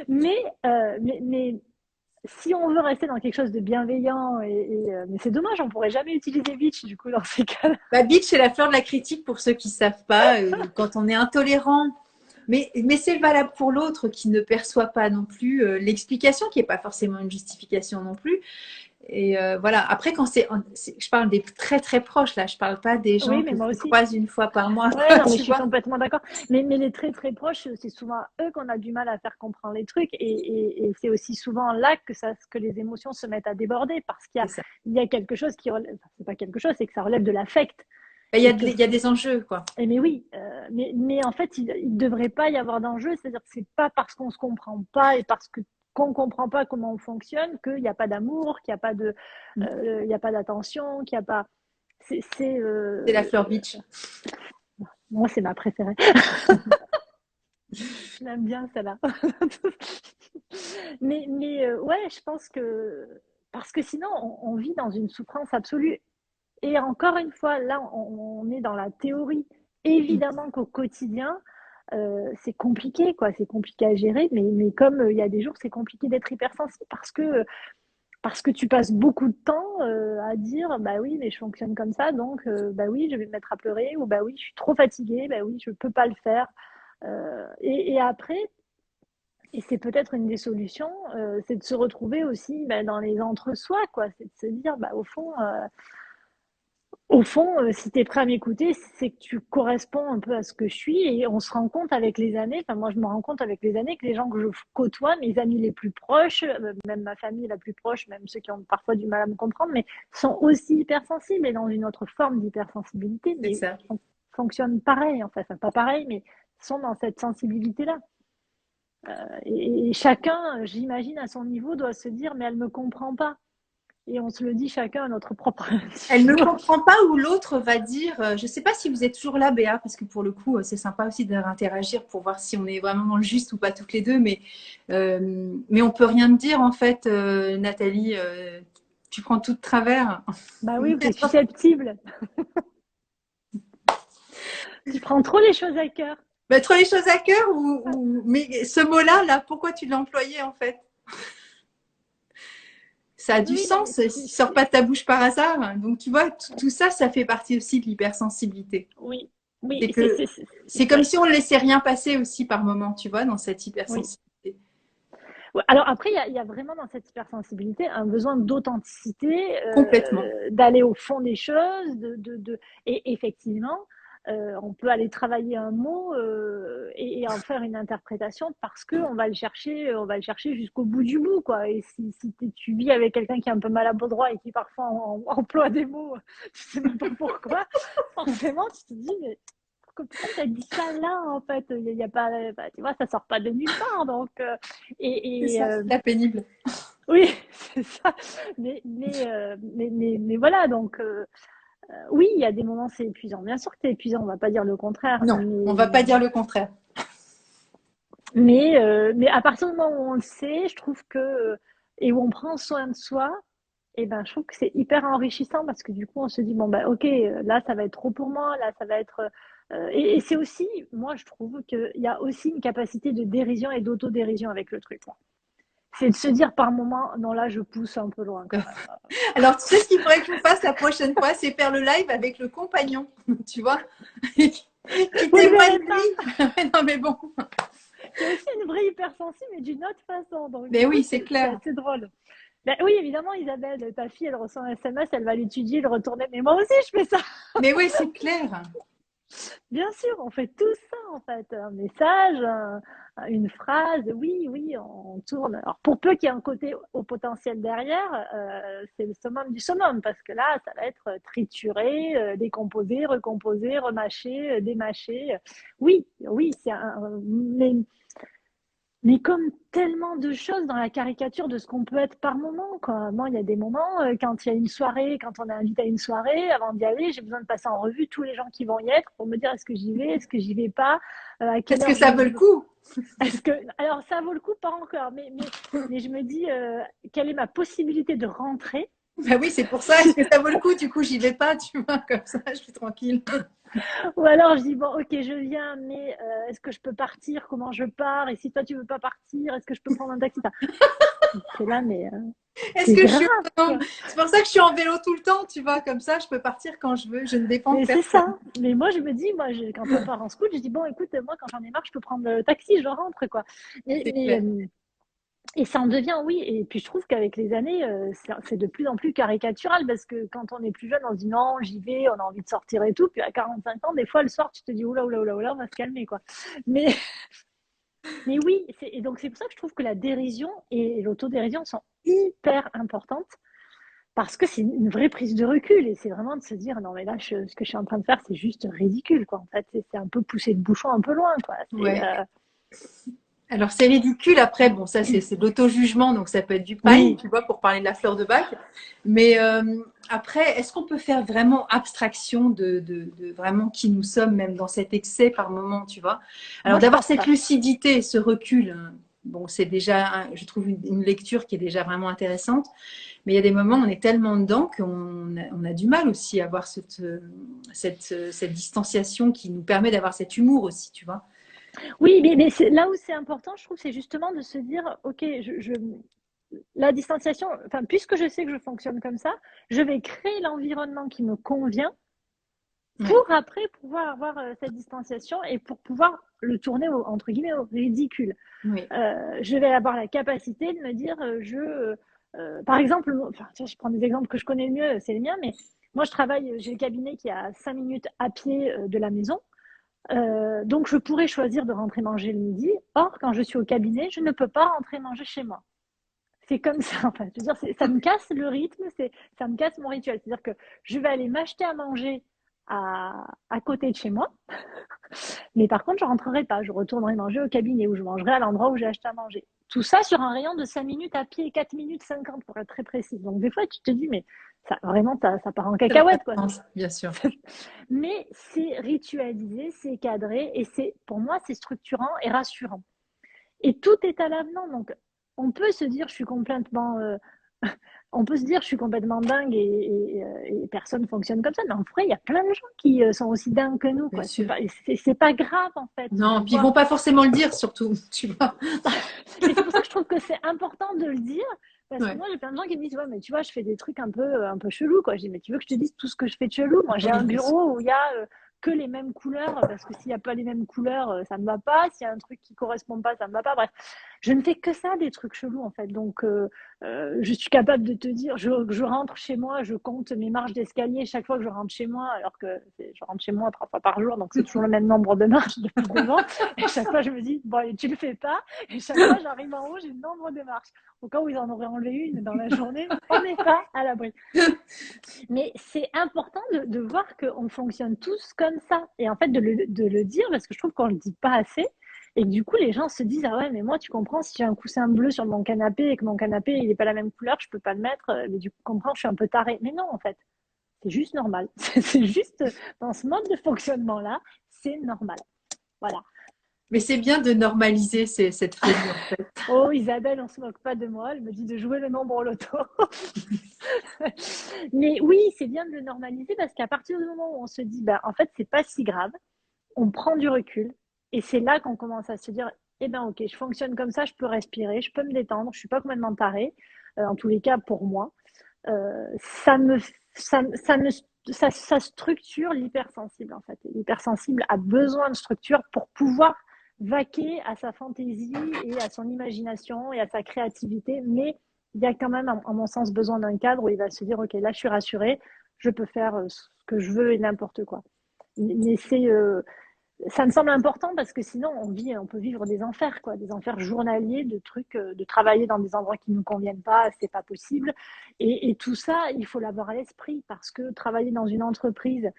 Speaker 2: Mais si on veut rester dans quelque chose de bienveillant, mais c'est dommage, on pourrait jamais utiliser Beach du coup dans ces cas-là.
Speaker 1: bah, bitch, c'est la fleur de la critique pour ceux qui savent pas. Quand on est intolérant, mais c'est valable pour l'autre qui ne perçoit pas non plus l'explication, qui n'est pas forcément une justification non plus. Et voilà. Après, quand je parle des très très proches là, je parle pas des gens
Speaker 2: Oui, mais
Speaker 1: que
Speaker 2: moi
Speaker 1: tu
Speaker 2: aussi.
Speaker 1: croises une fois par mois,
Speaker 2: Ouais, non, mais
Speaker 1: tu
Speaker 2: je suis
Speaker 1: vois.
Speaker 2: complètement d'accord. Mais les très très proches, c'est souvent eux qu'on a du mal à faire comprendre les trucs, et c'est aussi souvent là que les émotions se mettent à déborder parce
Speaker 1: C'est ça.
Speaker 2: il y a quelque chose qui relève, enfin, c'est pas quelque chose, c'est que ça relève de l'affect.
Speaker 1: Bah,
Speaker 2: Et que
Speaker 1: il y a des enjeux quoi.
Speaker 2: mais oui, mais en fait, il ne devrait pas y avoir d'enjeu. C'est-à-dire que c'est pas parce qu'on se comprend pas et parce que qu'on comprend pas comment on fonctionne qu'il n'y a pas d'amour, qu'il n'y a pas il y a pas d'attention, qu'il n'y a pas. C'est
Speaker 1: C'est la fleur bitch.
Speaker 2: moi, c'est ma préférée. Je l'aime bien celle-là. Ouais, je pense que parce que sinon, on vit dans une souffrance absolue. Et encore une fois, là, on est dans la théorie. Évidemment qu'au quotidien, c'est compliqué, quoi. C'est compliqué à gérer, mais comme il y a des jours, c'est compliqué d'être hypersensible parce que tu passes beaucoup de temps à dire, bah oui, mais je fonctionne comme ça, donc bah oui, je vais me mettre à pleurer, ou bah oui, je suis trop fatiguée, bah oui, je peux pas le faire. Et après, et c'est peut-être une des solutions, c'est de se retrouver aussi bah, dans les entre-soi, quoi. C'est de se dire, bah au fond, si tu es prêt à m'écouter, c'est que tu corresponds un peu à ce que je suis et on se rend compte avec les années, enfin moi je me rends compte avec les années que les gens que je côtoie, mes amis les plus proches, même ma famille la plus proche, même ceux qui ont parfois du mal à me comprendre, mais sont aussi hypersensibles et dans une autre forme d'hypersensibilité,
Speaker 1: C'est
Speaker 2: mais
Speaker 1: ça.
Speaker 2: fonctionnent pareil, enfin pas pareil, mais sont dans cette sensibilité-là. Et chacun, j'imagine, à son niveau, doit se dire, mais elle me comprend pas. Et on se le dit chacun à notre propre
Speaker 1: Elle ne
Speaker 2: niveau.
Speaker 1: comprend pas où l'autre va dire. Je ne sais pas si vous êtes toujours là, Béa, parce que pour le coup, c'est sympa aussi d'interagir pour voir si on est vraiment dans le juste ou pas toutes les deux. Mais on peut rien te dire en fait, Nathalie. Tu prends tout de travers.
Speaker 2: Bah oui, tu es susceptible. Tu prends trop les choses à cœur.
Speaker 1: Mettre les choses à cœur mais ce mot-là, là, pourquoi tu l'as employé en fait? Ça a du
Speaker 2: Oui, non, mais
Speaker 1: sens. Il sort pas de ta bouche par hasard. Donc tu vois, tout ça, ça fait partie aussi de l'hypersensibilité.
Speaker 2: oui, oui,
Speaker 1: C'est que c'est comme
Speaker 2: ouais,
Speaker 1: si on ne laissait rien passer aussi par moment, tu vois, dans cette
Speaker 2: oui.
Speaker 1: hypersensibilité.
Speaker 2: Ouais, alors après, il y a vraiment dans cette hypersensibilité un besoin d'authenticité,
Speaker 1: Complètement.
Speaker 2: d'aller au fond des choses, et effectivement, on peut aller travailler un mot et en faire une interprétation parce que on va le chercher jusqu'au bout du bout, quoi. Et si tu vis avec quelqu'un qui est un peu maladroit et qui parfois emploie des mots, tu sais même pas pourquoi, forcément, tu te dis, mais pourquoi t'as dit ça là, en fait? Il y a pas, bah, tu vois, ça sort pas de nulle part, donc,
Speaker 1: C'est ça, c'est la pénible.
Speaker 2: oui, c'est ça. Mais voilà, donc, oui, il y a des moments, c'est épuisant. Bien sûr que c'est épuisant, on va pas dire le contraire,
Speaker 1: Non, on va pas dire le contraire.
Speaker 2: mais à partir du moment où on le sait, je trouve que, et où on prend soin de soi, et ben, je trouve que c'est hyper enrichissant parce que du coup, on se dit, bon, ben, ok, là, ça va être trop pour moi, là, ça va être. Et c'est aussi, moi, je trouve qu'il y a aussi une capacité de dérision et d'autodérision avec le truc, quoi. C'est de se dire par moment, non, là, je pousse un peu loin quand même.
Speaker 1: Alors, tu sais ce qu'il faudrait que je fasse la prochaine fois, c'est faire le live avec le compagnon, tu vois, qui
Speaker 2: Vous le
Speaker 1: témoigne
Speaker 2: verrez pas.
Speaker 1: lui. Non, mais bon.
Speaker 2: C'est aussi une vraie hypersensible, mais d'une autre façon. Donc,
Speaker 1: Mais
Speaker 2: du coup,
Speaker 1: oui, c'est
Speaker 2: c'est
Speaker 1: clair.
Speaker 2: assez drôle. Ben, oui, évidemment, Isabelle, ta fille, elle reçoit un SMS, elle va l'étudier, le retourner. Mais moi aussi, je fais ça.
Speaker 1: Mais oui, c'est clair.
Speaker 2: Bien sûr, on fait tout ça, en fait. Un message, une phrase, oui, oui, on tourne. Alors, pour peu qu'il y ait un côté au potentiel derrière, c'est le summum du summum, parce que là, ça va être trituré, décomposé, recomposé, remâché, démâché. Oui, oui, mais comme tellement de choses dans la caricature de ce qu'on peut être par moment, quoi. Moi, il y a des moments, quand il y a une soirée, quand on est invité à une soirée, avant d'y aller, j'ai besoin de passer en revue tous les gens qui vont y être pour me dire est-ce que j'y vais, est-ce que j'y vais pas, à quelle
Speaker 1: Est-ce que
Speaker 2: heure
Speaker 1: ça vaut le coup?
Speaker 2: est-ce que, alors ça vaut le coup, pas encore, mais je me dis quelle est ma possibilité de rentrer.
Speaker 1: Ben oui, c'est pour ça. Est-ce que ça vaut le coup? Du coup, j'y vais pas, tu vois, comme ça, je suis tranquille.
Speaker 2: Ou alors je dis bon ok je viens mais est-ce que je peux partir, comment je pars, et si toi tu veux pas partir est-ce que je peux prendre un taxi. Enfin, c'est là mais
Speaker 1: Est-ce
Speaker 2: c'est
Speaker 1: que je
Speaker 2: grave
Speaker 1: suis autonome?
Speaker 2: quoi.
Speaker 1: C'est pour ça que je suis en vélo tout le temps, tu vois, comme ça, je peux partir quand je veux, je ne dépends de
Speaker 2: Mais c'est
Speaker 1: personne.
Speaker 2: ça. Mais moi, je me dis, quand on part en scout, je dis, bon, écoute, moi, quand j'en ai marre, je peux prendre le taxi, je rentre, quoi. Mais,
Speaker 1: C'est
Speaker 2: mais,
Speaker 1: clair.
Speaker 2: euh, et ça en devient, oui. Et puis, je trouve qu'avec les années, c'est de plus en plus caricatural parce que quand on est plus jeune, on se dit, non, j'y vais, on a envie de sortir et tout. Puis à 45 ans, des fois, le soir, tu te dis, oula, oula, oula, oula, on va se calmer, quoi. Mais, mais oui, et donc c'est pour ça que je trouve que la dérision et l'autodérision sont hyper importantes. Parce que c'est une vraie prise de recul et c'est vraiment de se dire non mais là ce que je suis en train de faire c'est juste ridicule quoi en fait c'est un peu pousser le bouchon un peu loin quoi c'est
Speaker 1: Ouais. Alors, c'est ridicule. Après, bon, ça, c'est de l'auto-jugement, donc ça peut être du paille,
Speaker 2: oui
Speaker 1: tu vois, pour parler de la fleur de bac. Mais après, est-ce qu'on peut faire vraiment abstraction de vraiment qui nous sommes, même dans cet excès par moment, tu vois? Alors,
Speaker 2: moi je
Speaker 1: d'avoir
Speaker 2: pense
Speaker 1: cette
Speaker 2: pas
Speaker 1: lucidité, ce recul, bon, c'est déjà, je trouve, une lecture qui est déjà vraiment intéressante. Mais il y a des moments où on est tellement dedans qu'on a du mal aussi à avoir cette distanciation qui nous permet d'avoir cet humour aussi, tu vois.
Speaker 2: oui mais c'est là où c'est important je trouve c'est justement de se dire ok la distanciation enfin puisque je sais que je fonctionne comme ça je vais créer l'environnement qui me convient
Speaker 1: Ouais,
Speaker 2: pour après pouvoir avoir cette distanciation et pour pouvoir le tourner entre guillemets au ridicule.
Speaker 1: oui,
Speaker 2: Je vais avoir la capacité de me dire, par exemple, enfin, je prends des exemples que je connais le mieux, c'est les miens, mais moi je travaille, j'ai le cabinet qui est à 5 minutes à pied de la maison, donc je pourrais choisir de rentrer manger le midi. Or, quand je suis au cabinet, je ne peux pas rentrer manger chez moi. C'est comme ça, enfin, je veux dire, ça me casse le rythme, ça me casse mon rituel. C'est-à-dire que je vais aller m'acheter à manger à côté de chez moi, mais par contre, je rentrerai pas. Je retournerai manger au cabinet où je mangerai à l'endroit où j'ai acheté à manger. Tout ça sur un rayon de 5 minutes à pied, 4 minutes 50 pour être très précis. Donc des fois, tu te dis, mais ça, vraiment, ça part en
Speaker 1: ça n'a pas
Speaker 2: cacahuète,
Speaker 1: de
Speaker 2: quoi.
Speaker 1: sens, bien sûr.
Speaker 2: Mais c'est ritualisé, c'est cadré et pour moi, c'est structurant et rassurant. Et tout est à l'avenant. Donc, on peut se dire, on peut se dire, je suis complètement dingue et personne ne fonctionne comme ça. Mais en vrai, il y a plein de gens qui sont aussi dingues que nous,
Speaker 1: Bien
Speaker 2: quoi.
Speaker 1: sûr.
Speaker 2: C'est pas grave, en fait, de
Speaker 1: Non, puis ils
Speaker 2: voir.
Speaker 1: vont pas forcément le dire, surtout, tu vois.
Speaker 2: Mais c'est pour ça que je trouve que c'est important de le dire. Parce que
Speaker 1: Ouais.
Speaker 2: moi, j'ai plein de gens qui me disent, ouais, mais tu vois, je fais des trucs un peu chelous, quoi. Je dis, mais tu veux que je te dise tout ce que je fais de chelou? Moi, j'ai
Speaker 1: Oui,
Speaker 2: un
Speaker 1: bien sûr.
Speaker 2: bureau où il y a que les mêmes couleurs, parce que s'il n'y a pas les mêmes couleurs, ça ne va pas. S'il y a un truc qui correspond pas, ça ne va pas. Bref, je ne fais que ça, des trucs chelous en fait. Donc, je suis capable de te dire, je rentre chez moi, je compte mes marches d'escalier chaque fois que je rentre chez moi, alors que je rentre chez moi 3 fois par jour, donc c'est toujours le même nombre de marches depuis 2 ans. Et chaque fois, je me dis, bon, tu le fais pas. Et chaque fois, j'arrive en haut, j'ai le nombre de marches. Au cas où ils en auraient enlevé une dans la journée, on n'est pas à l'abri. Mais c'est important de voir qu'on fonctionne tous comme ça. Et en fait, de le dire, parce que je trouve qu'on ne le dit pas assez. Et que du coup, les gens se disent, ah ouais, mais moi, tu comprends, si j'ai un coussin bleu sur mon canapé et que mon canapé, il n'est pas la même couleur, je peux pas le mettre. Mais du coup, comprends, je suis un peu tarée. Mais non, en fait, c'est juste normal. C'est juste dans ce mode de fonctionnement-là, c'est normal. Voilà.
Speaker 1: Mais c'est bien de normaliser cette folie, en fait.
Speaker 2: Oh, Isabelle, on se moque pas de moi. Elle me dit de jouer le nombre au loto. Mais oui, c'est bien de le normaliser parce qu'à partir du moment où on se dit, bah, en fait, c'est pas si grave, on prend du recul et c'est là qu'on commence à se dire, eh ben, ok, je fonctionne comme ça, je peux respirer, je peux me détendre, je suis pas complètement tarée, en tous les cas pour moi. Ça me, ça me, ça structure l'hypersensible en fait. L'hypersensible a besoin de structure pour pouvoir vaquer à sa fantaisie et à son imagination et à sa créativité, mais il y a quand même, à mon sens, besoin d'un cadre où il va se dire, ok, là, je suis rassurée, je peux faire ce que je veux et n'importe quoi. Mais ça me semble important parce que sinon, on peut vivre des enfers, quoi, des enfers journaliers de trucs, de travailler dans des endroits qui ne nous conviennent pas, c'est pas possible. Et tout ça, il faut l'avoir à l'esprit parce que travailler dans une entreprise,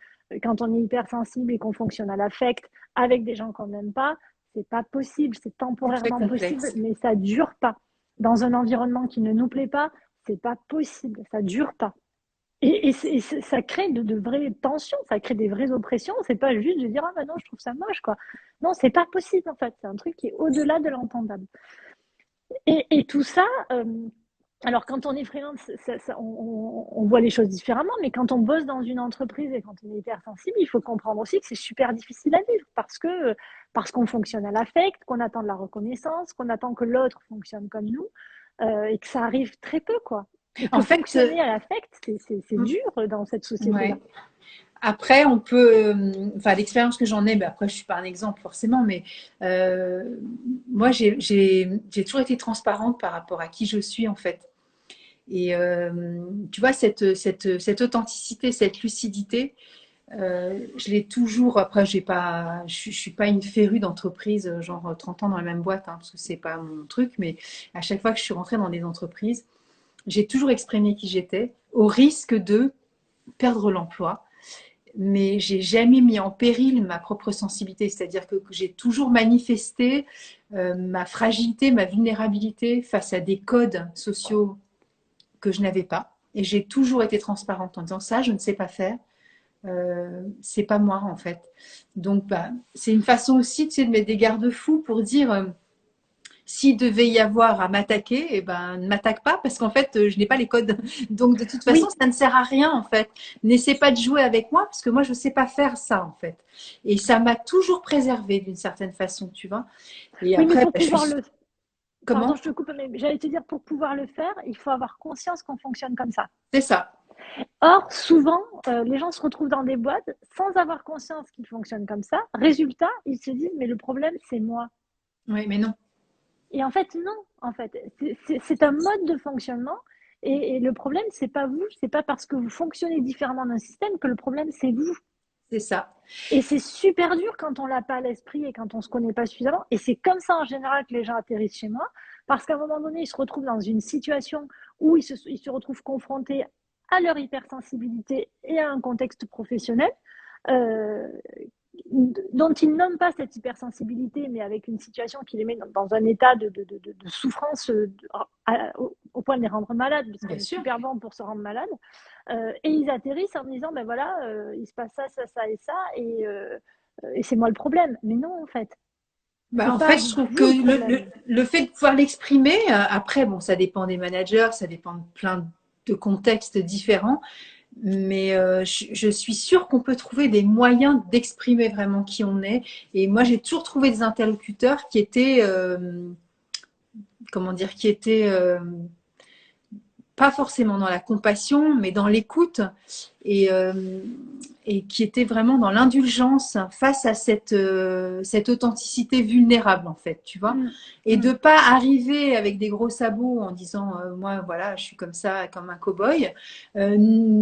Speaker 2: quand on est hypersensible et qu'on fonctionne à l'affect avec des gens qu'on n'aime pas, c'est pas possible, c'est
Speaker 1: C'est très
Speaker 2: temporairement possible,
Speaker 1: complexe.
Speaker 2: mais ça dure pas. Dans un environnement qui ne nous plaît pas, c'est pas possible, ça dure pas. Ça crée de vraies tensions, ça crée des vraies oppressions. C'est pas juste de dire ah bah non, je trouve ça moche quoi. Non, c'est pas possible en fait. C'est un truc qui est au-delà de l'entendable. Et tout ça, alors quand on est freelance, on voit les choses différemment, mais quand on bosse dans une entreprise et quand on est hypersensible, il faut comprendre aussi que c'est super difficile à vivre parce qu'on fonctionne à l'affect, qu'on attend de la reconnaissance, qu'on attend que l'autre fonctionne comme nous et que ça arrive très peu quoi. Et que
Speaker 1: En fait,
Speaker 2: fonctionner à l'affect, c'est dur dans cette société-là.
Speaker 1: ouais. Après, on peut, enfin, l'expérience que j'en ai, ben après, je suis pas un exemple forcément, mais moi, j'ai toujours été transparente par rapport à qui je suis en fait. Et tu vois, cette authenticité, cette lucidité, je l'ai toujours. Après, je suis pas une férue d'entreprise, genre 30 ans dans la même boîte, hein, parce que c'est pas mon truc. Mais à chaque fois que je suis rentrée dans des entreprises, j'ai toujours exprimé qui j'étais, au risque de perdre l'emploi. Mais j'ai jamais mis en péril ma propre sensibilité, c'est-à-dire que j'ai toujours manifesté ma fragilité, ma vulnérabilité face à des codes sociaux que je n'avais pas. Et j'ai toujours été transparente en disant ça, je ne sais pas faire, c'est pas moi en fait. Donc bah, c'est une façon aussi, tu sais, de mettre des garde-fous pour dire s'il devait y avoir à m'attaquer, eh ben, ne m'attaque pas parce qu'en fait, je n'ai pas les codes. Donc, de toute façon,
Speaker 2: Oui,
Speaker 1: ça ne sert à rien, en fait. N'essaie pas de jouer avec moi parce que moi, je ne sais pas faire ça, en fait. Et ça m'a toujours préservée d'une certaine façon, tu vois. Et
Speaker 2: oui, mais
Speaker 1: après,
Speaker 2: pour
Speaker 1: bah, je
Speaker 2: pouvoir
Speaker 1: suis...
Speaker 2: le, pardon,
Speaker 1: Comment?
Speaker 2: je te coupe, mais j'allais te dire pour pouvoir le faire, il faut avoir conscience qu'on fonctionne comme ça.
Speaker 1: C'est ça.
Speaker 2: Or, souvent, les gens se retrouvent dans des boîtes sans avoir conscience qu'ils fonctionnent comme ça. Résultat, ils se disent mais le problème c'est moi.
Speaker 1: Oui, mais non.
Speaker 2: Et en fait, non. En fait, c'est un mode de fonctionnement. Et le problème, c'est pas vous. C'est pas parce que vous fonctionnez différemment d'un système que le problème, c'est vous.
Speaker 1: C'est ça.
Speaker 2: Et c'est super dur quand on l'a pas à l'esprit et quand on se connaît pas suffisamment. Et c'est comme ça en général que les gens atterrissent chez moi. Parce qu'à un moment donné, ils se retrouvent dans une situation où ils se retrouvent confrontés à leur hypersensibilité et à un contexte professionnel euh, dont ils nomment pas cette hypersensibilité, mais avec une situation qui les met dans un état de souffrance au point de les rendre malades,
Speaker 1: Bien
Speaker 2: puisqu'on est
Speaker 1: sûr.
Speaker 2: super bon pour se rendre malade. Et ils atterrissent en me disant, ben voilà, il se passe ça, ça, ça et ça, et c'est moi le problème. Mais non, en fait,
Speaker 1: Bah,
Speaker 2: c'est
Speaker 1: en
Speaker 2: pas
Speaker 1: fait, je trouve que
Speaker 2: vous le problème.
Speaker 1: le fait de pouvoir l'exprimer, après, bon, ça dépend des managers, ça dépend de plein de contextes différents. Mais je suis sûre qu'on peut trouver des moyens d'exprimer vraiment qui on est. Et moi, j'ai toujours trouvé des interlocuteurs qui étaient, comment dire, qui étaient pas forcément dans la compassion, mais dans l'écoute. Et, et qui était vraiment dans l'indulgence face à cette authenticité vulnérable en fait, tu vois. Et de pas arriver avec des gros sabots en disant moi voilà je suis comme ça comme un cow-boy,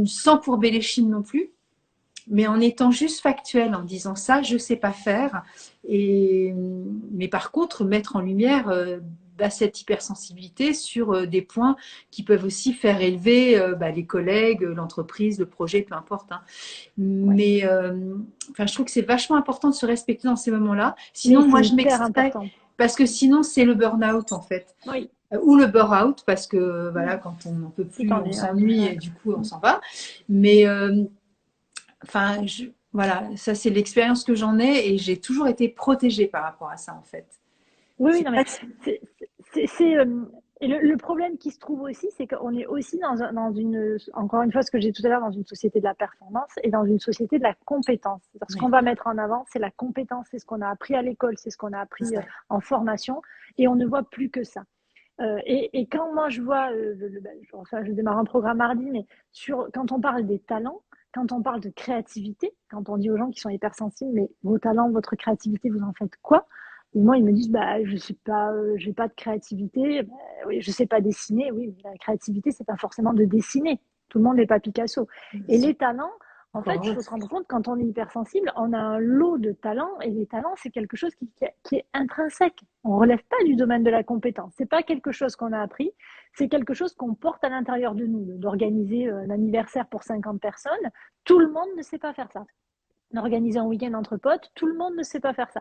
Speaker 1: sans courber les chines non plus, mais en étant juste factuel, en disant ça je sais pas faire, mais par contre mettre en lumière cette hypersensibilité sur des points qui peuvent aussi faire élever les collègues, l'entreprise, le projet, peu importe, hein. Mais je trouve que c'est vachement important de se respecter dans ces moments-là. Sinon,
Speaker 2: Mais
Speaker 1: moi,
Speaker 2: c'est
Speaker 1: je
Speaker 2: hyper
Speaker 1: m'extrais
Speaker 2: important.
Speaker 1: parce que sinon, c'est le burn-out en fait.
Speaker 2: Oui.
Speaker 1: Ou le bore-out parce que voilà, quand on n'en peut plus, on s'ennuie et du coup, on s'en va. Mais voilà, ça c'est l'expérience que j'en ai et j'ai toujours été protégée par rapport à ça en fait.
Speaker 2: Oui, non, mais et le problème qui se trouve aussi, c'est qu'on est aussi dans une, encore une fois, ce que j'ai dit tout à l'heure, dans une société de la performance et dans une société de la compétence. Ce qu'on va mettre en avant, c'est la compétence, c'est ce qu'on a appris à l'école, c'est ce qu'on a appris en formation, et on ne voit plus que ça. Et quand moi je vois, je démarre un programme mardi, mais quand on parle des talents, quand on parle de créativité, quand on dit aux gens qui sont hypersensibles, mais vos talents, votre créativité, vous en faites quoi? Et moi, ils me disent, je sais pas, j'ai pas de créativité. Oui, je sais pas dessiner. Oui, mais la créativité, c'est pas forcément de dessiner. Tout le monde n'est pas Picasso. Et les talents, en fait, il faut se rendre compte, quand on est hypersensible, on a un lot de talents, et les talents, c'est quelque chose qui est intrinsèque. On relève pas du domaine de la compétence. C'est pas quelque chose qu'on a appris, c'est quelque chose qu'on porte à l'intérieur de nous. D'organiser un anniversaire pour 50 personnes, tout le monde ne sait pas faire ça. D'organiser un week-end entre potes, tout le monde ne sait pas faire ça.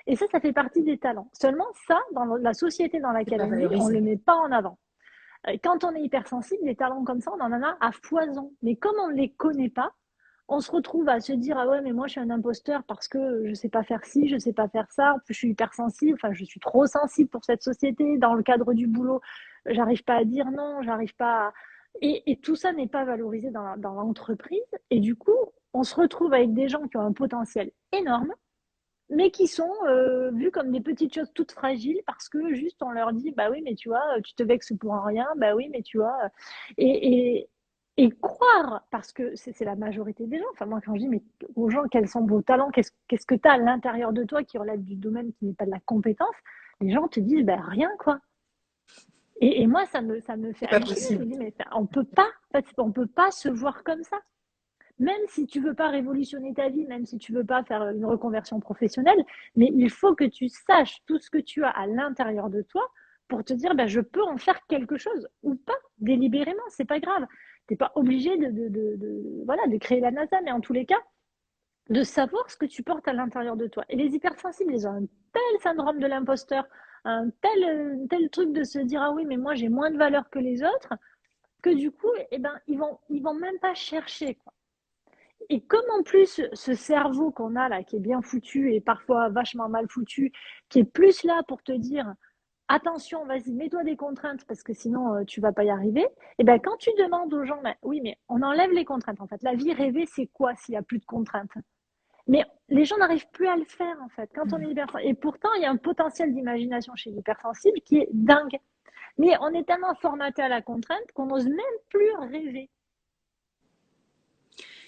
Speaker 2: Et ça fait partie des talents. Seulement, ça, dans la société dans laquelle on vit, on ne le met pas en avant. Quand on est hypersensible, des talents comme ça, on en a à foison. Mais comme on ne les connaît pas, on se retrouve à se dire, ah ouais, mais moi je suis un imposteur parce que je sais pas faire ci, je sais pas faire ça, en plus je suis hypersensible, enfin je suis trop sensible pour cette société, dans le cadre du boulot, j'arrive pas à dire non, j'arrive pas à... Et tout ça n'est pas valorisé dans l'entreprise, et du coup, on se retrouve avec des gens qui ont un potentiel énorme, mais qui sont vus comme des petites choses toutes fragiles parce que juste on leur dit, bah oui, mais tu vois, tu te vexes pour un rien, bah oui, mais tu vois, et, et croire, parce que c'est la majorité des gens, enfin moi quand je dis mais aux gens quels sont vos talents, qu'est-ce que tu as à l'intérieur de toi qui relève du domaine qui n'est pas de la compétence, les gens te disent, bah rien quoi. Et moi ça me fait halluciner, je me dis, mais on peut pas, en fait, on peut pas se voir comme ça. Même si tu veux pas révolutionner ta vie, même si tu veux pas faire une reconversion professionnelle, mais il faut que tu saches tout ce que tu as à l'intérieur de toi pour te dire, je peux en faire quelque chose ou pas, délibérément, c'est pas grave. T'es pas obligé voilà, de créer la NASA, mais en tous les cas, de savoir ce que tu portes à l'intérieur de toi. Et les hypersensibles, ils ont un tel syndrome de l'imposteur, un tel truc de se dire, ah oui, mais moi j'ai moins de valeur que les autres, que du coup, ils vont même pas chercher, quoi. Et comme en plus, ce cerveau qu'on a là, qui est bien foutu et parfois vachement mal foutu, qui est plus là pour te dire attention, vas-y, mets-toi des contraintes parce que sinon tu vas pas y arriver. Et bien, quand tu demandes aux gens, oui, mais on enlève les contraintes en fait. La vie rêvée, c'est quoi s'il y a plus de contraintes? Mais les gens n'arrivent plus à le faire en fait quand on est hypersensible. Et pourtant, il y a un potentiel d'imagination chez l'hypersensible qui est dingue. Mais on est tellement formaté à la contrainte qu'on n'ose même plus rêver.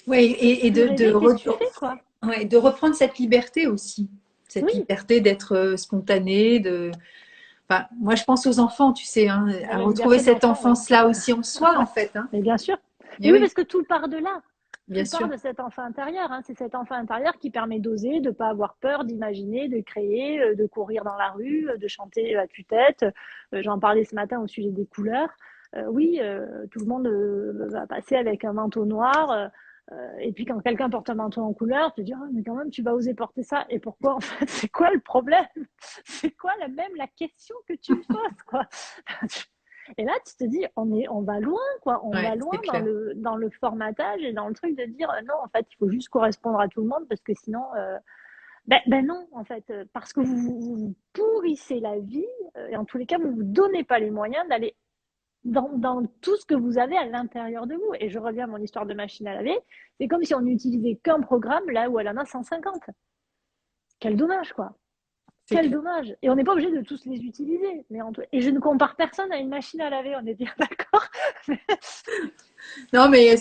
Speaker 1: Oui, et de reprendre cette liberté aussi, cette liberté d'être spontané, Enfin, moi, je pense aux enfants, tu sais, hein, à retrouver cette enfance-là aussi en soi, en fait. Hein.
Speaker 2: Mais bien sûr. Et oui, parce que tout part de là.
Speaker 1: Bien
Speaker 2: tout part de cet enfant intérieur. Hein. C'est cet enfant intérieur qui permet d'oser, de ne pas avoir peur, d'imaginer, de créer, de courir dans la rue, de chanter à tue-tête. J'en parlais ce matin au sujet des couleurs. Oui, tout le monde va passer avec un manteau noir. Et puis quand quelqu'un porte un manteau en couleur, tu te dis, oh, mais quand même, tu vas oser porter ça. Et pourquoi en fait? C'est quoi le problème? C'est quoi même la question que tu me poses, quoi? Et là, tu te dis, on va loin, quoi. On va loin dans le formatage et dans le truc de dire, non, en fait, il faut juste correspondre à tout le monde parce que sinon, non, en fait, parce que vous pourrissez la vie et en tous les cas, vous vous donnez pas les moyens d'aller dans tout ce que vous avez à l'intérieur de vous. Et je reviens à mon histoire de machine à laver. C'est comme si on n'utilisait qu'un programme là où elle en a 150. Quel dommage, quoi. Quel dommage. Et on n'est pas obligé de tous les utiliser. Et je ne compare personne à une machine à laver, on est bien d'accord.
Speaker 1: Non, mais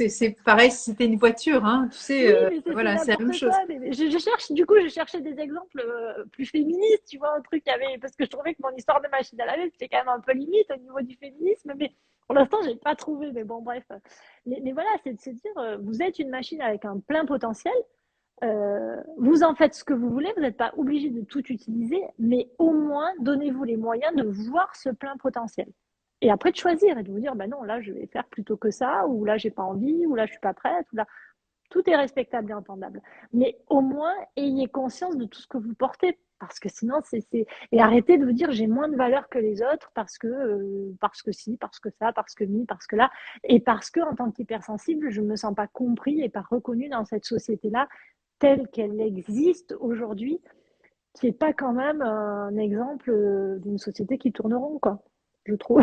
Speaker 1: c'est pareil si c'était une voiture, hein, tu sais,
Speaker 2: Oui, mais c'est
Speaker 1: voilà, c'est la même
Speaker 2: n'importe
Speaker 1: chose.
Speaker 2: quoi. Mais je cherche, du coup, je cherchais des exemples plus féministes, tu vois, un truc qui avait, parce que je trouvais que mon histoire de machine à laver, c'était quand même un peu limite au niveau du féminisme, mais pour l'instant, j'ai pas trouvé. Mais bon, bref. Mais voilà, c'est de se dire, vous êtes une machine avec un plein potentiel. Vous en faites ce que vous voulez, vous n'êtes pas obligé de tout utiliser, mais au moins donnez-vous les moyens de voir ce plein potentiel. Et après de choisir et de vous dire, bah non, là je vais faire plutôt que ça, ou là j'ai pas envie, ou là je suis pas prête, ou là tout est respectable et entendable. Mais au moins ayez conscience de tout ce que vous portez, parce que sinon et arrêtez de vous dire j'ai moins de valeur que les autres parce que si, parce que ça, parce que ni, parce que là, et parce que en tant qu'hypersensible, je me sens pas compris et pas reconnu dans cette société-là telle qu'elle existe aujourd'hui, qui n'est pas quand même un exemple d'une société qui tourne rond, quoi, je trouve.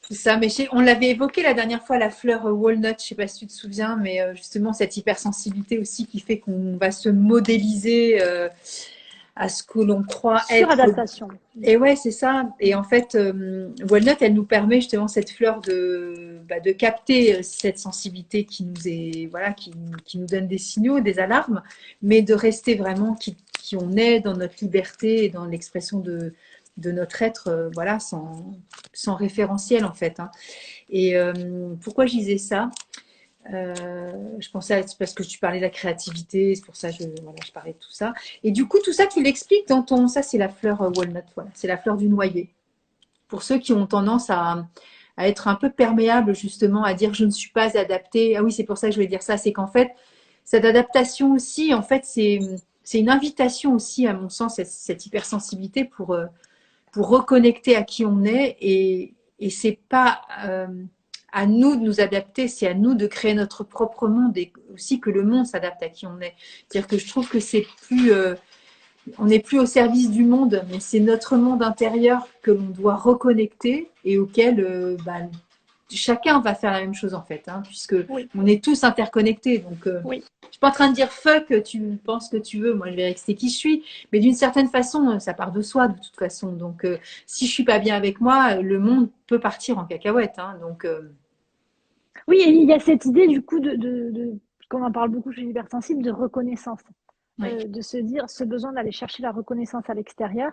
Speaker 1: C'est ça, mais on l'avait évoqué la dernière fois, la fleur walnut, je sais pas si tu te souviens, mais justement cette hypersensibilité aussi qui fait qu'on va se modéliser à ce que l'on croit être.
Speaker 2: Suradaptation.
Speaker 1: Et ouais, c'est ça. Et en fait, walnut, elle nous permet justement cette fleur de capter cette sensibilité qui nous est, voilà, qui nous donne des signaux, des alarmes, mais de rester vraiment qui on est dans notre liberté et dans l'expression de notre être, voilà, sans référentiel en fait, hein. Et pourquoi je disais ça? Je pensais parce que tu parlais de la créativité, c'est pour ça que voilà, je parlais de tout ça. Et du coup, tout ça, tu l'expliques dans ton. Ça, c'est la fleur walnut, voilà, c'est la fleur du noyer. Pour ceux qui ont tendance à être un peu perméables, justement, à dire je ne suis pas adapté. Ah oui, c'est pour ça que je voulais dire ça. C'est qu'en fait, cette adaptation aussi, en fait, c'est une invitation aussi, à mon sens, cette hypersensibilité pour reconnecter à qui on est et c'est pas à nous de nous adapter, c'est à nous de créer notre propre monde et aussi que le monde s'adapte à qui on est. C'est-à-dire que je trouve que c'est plus, on n'est plus au service du monde, mais c'est notre monde intérieur que l'on doit reconnecter et auquel chacun va faire la même chose en fait, hein, puisque
Speaker 2: Oui,
Speaker 1: on est tous interconnectés. Donc,
Speaker 2: oui.
Speaker 1: je suis pas en train de dire fuck, tu penses que tu veux, moi je vais rester qui je suis, mais d'une certaine façon, ça part de soi de toute façon. Donc, si je suis pas bien avec moi, le monde peut partir en cacahuète, hein. Donc,
Speaker 2: Oui, et il y a cette idée du coup qu'on en parle beaucoup chez l'hypersensible, de reconnaissance.
Speaker 1: oui,
Speaker 2: De se dire ce besoin d'aller chercher la reconnaissance à l'extérieur.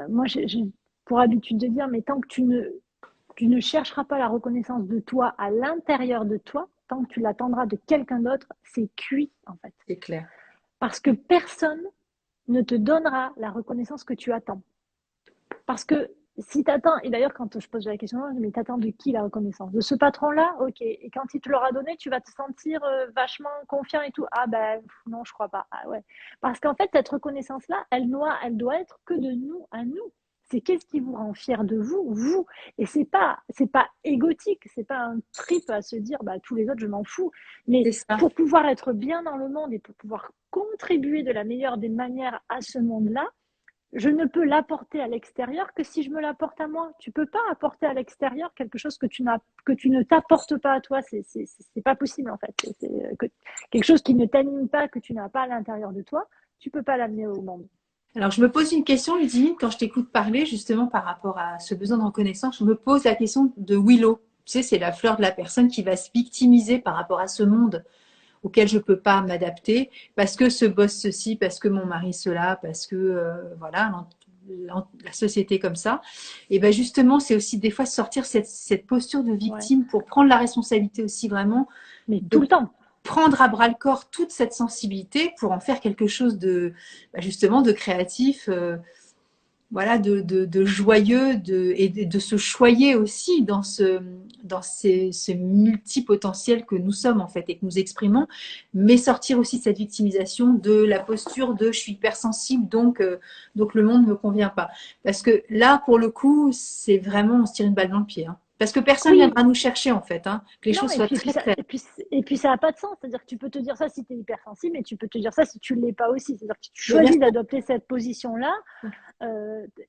Speaker 2: Moi, j'ai pour habitude de dire, mais tant que tu ne chercheras pas la reconnaissance de toi à l'intérieur de toi, tant que tu l'attendras de quelqu'un d'autre, c'est cuit en fait.
Speaker 1: c'est clair.
Speaker 2: Parce que personne ne te donnera la reconnaissance que tu attends. Parce que si tu attends, et d'ailleurs quand je pose la question, mais t'attends de qui la reconnaissance? De ce patron-là? Ok. Et quand il te l'aura donné, tu vas te sentir vachement confiant et tout. Ah ben non, je crois pas. Ah ouais. Parce qu'en fait, cette reconnaissance-là, elle doit être que de nous à nous. C'est qu'est-ce qui vous rend fier de vous, vous. Et c'est pas égotique, c'est pas un trip à se dire, bah tous les autres, je m'en fous. Mais
Speaker 1: C'est ça.
Speaker 2: pour pouvoir être bien dans le monde et pour pouvoir contribuer de la meilleure des manières à ce monde-là, je ne peux l'apporter à l'extérieur que si je me l'apporte à moi. Tu peux pas apporter à l'extérieur quelque chose que tu ne t'apportes pas à toi. C'est pas possible en fait. Quelque chose qui ne t'anime pas, que tu n'as pas à l'intérieur de toi, tu peux pas l'amener au monde.
Speaker 1: Alors, je me pose une question, Ludivine, quand je t'écoute parler, justement par rapport à ce besoin de reconnaissance, je me pose la question de Willow. Tu sais, c'est la fleur de la personne qui va se victimiser par rapport à ce monde auquel je peux pas m'adapter parce que ce boss ceci, parce que mon mari cela, parce que voilà, la société comme ça. Et ben justement, c'est aussi des fois sortir cette posture de
Speaker 2: Ouais.
Speaker 1: victime pour prendre la responsabilité aussi vraiment
Speaker 2: Mais tout
Speaker 1: de
Speaker 2: le temps.
Speaker 1: prendre à bras le corps toute cette sensibilité pour en faire quelque chose de justement de créatif, voilà, de joyeux, et de se choyer aussi dans ces multipotentiels que nous sommes en fait et que nous exprimons, mais sortir aussi de cette victimisation, de la posture de je suis hypersensible, donc le monde ne me convient pas. Parce que là, pour le coup, c'est vraiment on se tire une balle dans le pied, hein. Parce que personne
Speaker 2: Oui,
Speaker 1: viendra nous chercher en fait, hein. Que les
Speaker 2: non,
Speaker 1: choses soient très claires.
Speaker 2: et puis ça n'a pas de sens. C'est-à-dire que tu peux te dire ça si tu es hypersensible, mais tu peux te dire ça si tu ne l'es pas aussi. C'est-à-dire que si tu
Speaker 1: Mais bien
Speaker 2: choisis
Speaker 1: sûr.
Speaker 2: d'adopter cette position-là,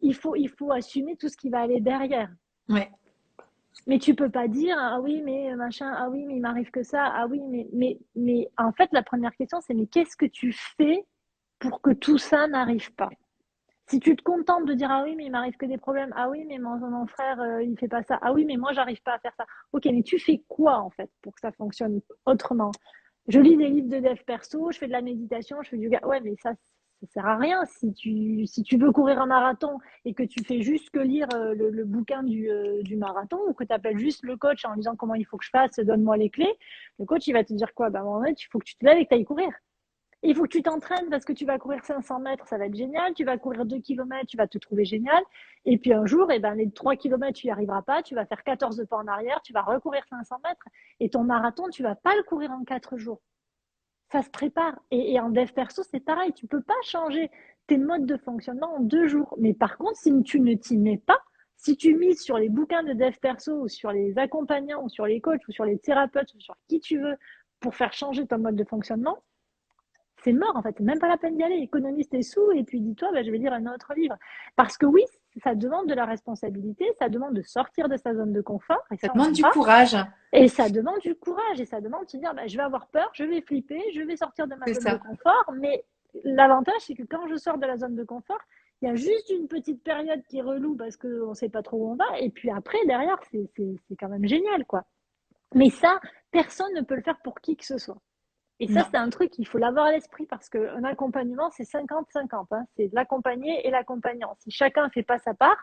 Speaker 2: il faut assumer tout ce qui va aller derrière.
Speaker 1: Ouais.
Speaker 2: Mais tu peux pas dire ah oui mais machin, ah oui mais il m'arrive que ça, ah oui mais en fait la première question c'est mais qu'est-ce que tu fais pour que tout ça n'arrive pas? Si tu te contentes de dire ah oui mais il m'arrive que des problèmes, ah oui mais mon frère il fait pas ça, ah oui mais moi j'arrive pas à faire ça. Ok mais tu fais quoi en fait pour que ça fonctionne autrement? Je lis des livres de dev perso, je fais de la méditation, je fais du yoga. Ouais mais ça sert à rien si tu veux courir un marathon et que tu fais juste que lire le bouquin du marathon ou que tu appelles juste le coach en lui disant comment il faut que je fasse, donne-moi les clés. Le coach il va te dire quoi? Ben en fait il faut que tu te lèves et que tu ailles courir. Il faut que tu t'entraînes parce que tu vas courir 500 mètres, ça va être génial. Tu vas courir 2 kilomètres, tu vas te trouver génial. Et puis un jour, eh ben, les 3 kilomètres, tu n'y arriveras pas. Tu vas faire 14 pas en arrière, tu vas recourir 500 mètres. Et ton marathon, tu vas pas le courir en 4 jours. Ça se prépare. Et en dev perso, c'est pareil. Tu peux pas changer tes modes de fonctionnement en 2 jours. Mais par contre, si tu ne t'y mets pas, si tu mises sur les bouquins de dev perso ou sur les accompagnants ou sur les coachs ou sur les thérapeutes ou sur qui tu veux pour faire changer ton mode de fonctionnement, c'est mort en fait, c'est même pas la peine d'y aller. Économise tes sous et puis dis-toi, bah, je vais lire un autre livre. Parce que oui, ça demande de la responsabilité, ça demande de sortir de sa zone de confort, et
Speaker 1: Ça
Speaker 2: ça on
Speaker 1: demande
Speaker 2: n'aime
Speaker 1: du
Speaker 2: pas.
Speaker 1: courage,
Speaker 2: Et ça demande du courage, et ça demande de se dire, bah, je vais avoir peur, je vais flipper, je vais sortir de ma
Speaker 1: c'est
Speaker 2: zone de
Speaker 1: ça.
Speaker 2: confort. Mais l'avantage, c'est que quand je sors de la zone de confort, il y a juste une petite période qui est relou parce qu'on ne sait pas trop où on va. Et puis après, derrière, c'est quand même génial, quoi. Mais ça, personne ne peut le faire pour qui que ce soit. Et ça,
Speaker 1: Non.
Speaker 2: c'est un truc qu'il faut l'avoir à l'esprit parce qu'un accompagnement, c'est 50-50. Hein. C'est l'accompagné et l'accompagnant. Si chacun ne fait pas sa part,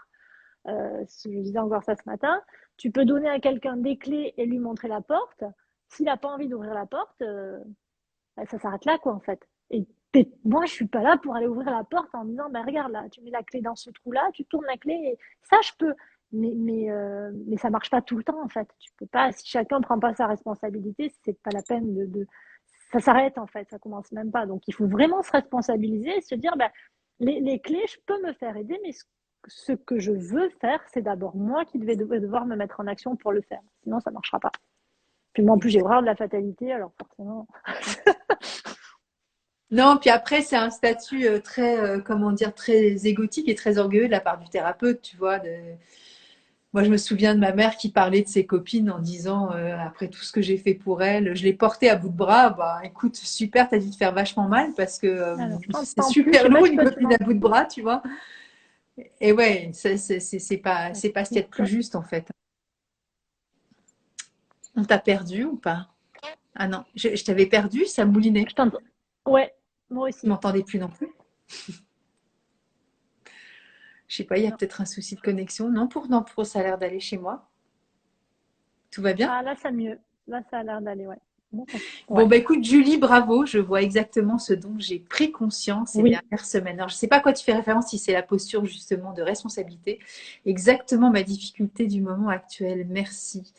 Speaker 2: je disais encore ça ce matin, tu peux donner à quelqu'un des clés et lui montrer la porte. S'il n'a pas envie d'ouvrir la porte, ça s'arrête là, quoi, en fait. Et moi, je suis pas là pour aller ouvrir la porte en disant, ben, regarde là, tu mets la clé dans ce trou-là, tu tournes la clé, et ça, je peux. Mais ça marche pas tout le temps, en fait. Tu peux pas, si chacun prend pas sa responsabilité, c'est pas la peine ça s'arrête, en fait, ça commence même pas. Donc, il faut vraiment se responsabiliser et se dire, ben, les clés, je peux me faire aider, mais ce que je veux faire, c'est d'abord moi qui vais devoir me mettre en action pour le faire. Sinon, ça marchera pas. Puis moi, en plus, j'ai horreur de la fatalité, alors forcément.
Speaker 1: Non, puis après, c'est un statut très, comment dire, très égotique et très orgueilleux de la part du thérapeute, tu vois. Moi, je me souviens de ma mère qui parlait de ses copines en disant, après tout ce que j'ai fait pour elle, je l'ai portée à bout de bras. Bah, écoute, super, t'as dû te faire vachement mal parce que
Speaker 2: Alors, je pense
Speaker 1: c'est
Speaker 2: pas en plus, je
Speaker 1: super
Speaker 2: sais pas
Speaker 1: lourd
Speaker 2: si
Speaker 1: une
Speaker 2: toi tu
Speaker 1: copine à
Speaker 2: m'en.
Speaker 1: bout de bras, tu vois. Et ouais, c'est pas ce qu'il y a de plus
Speaker 2: Ouais.
Speaker 1: juste en fait. On t'a perdu ou pas? Ah non, je t'avais perdu, ça moulinait.
Speaker 2: Je t'entends. Ouais, moi
Speaker 1: Tu
Speaker 2: aussi.
Speaker 1: m'entendais plus non plus. Je sais pas, il y a
Speaker 2: Non.
Speaker 1: peut-être un souci de connexion. Non, pour ça a l'air d'aller chez moi. Tout va bien?
Speaker 2: Ah, là, ça mieux. Là, ça a l'air d'aller, ouais. Bon,
Speaker 1: Bon,
Speaker 2: ouais.
Speaker 1: bah écoute, Julie, bravo. Je vois exactement ce dont j'ai pris conscience ces
Speaker 2: Oui.
Speaker 1: dernières semaines. Alors, je sais pas à quoi tu fais référence, si c'est la posture justement de responsabilité. Exactement ma difficulté du moment actuel. Merci.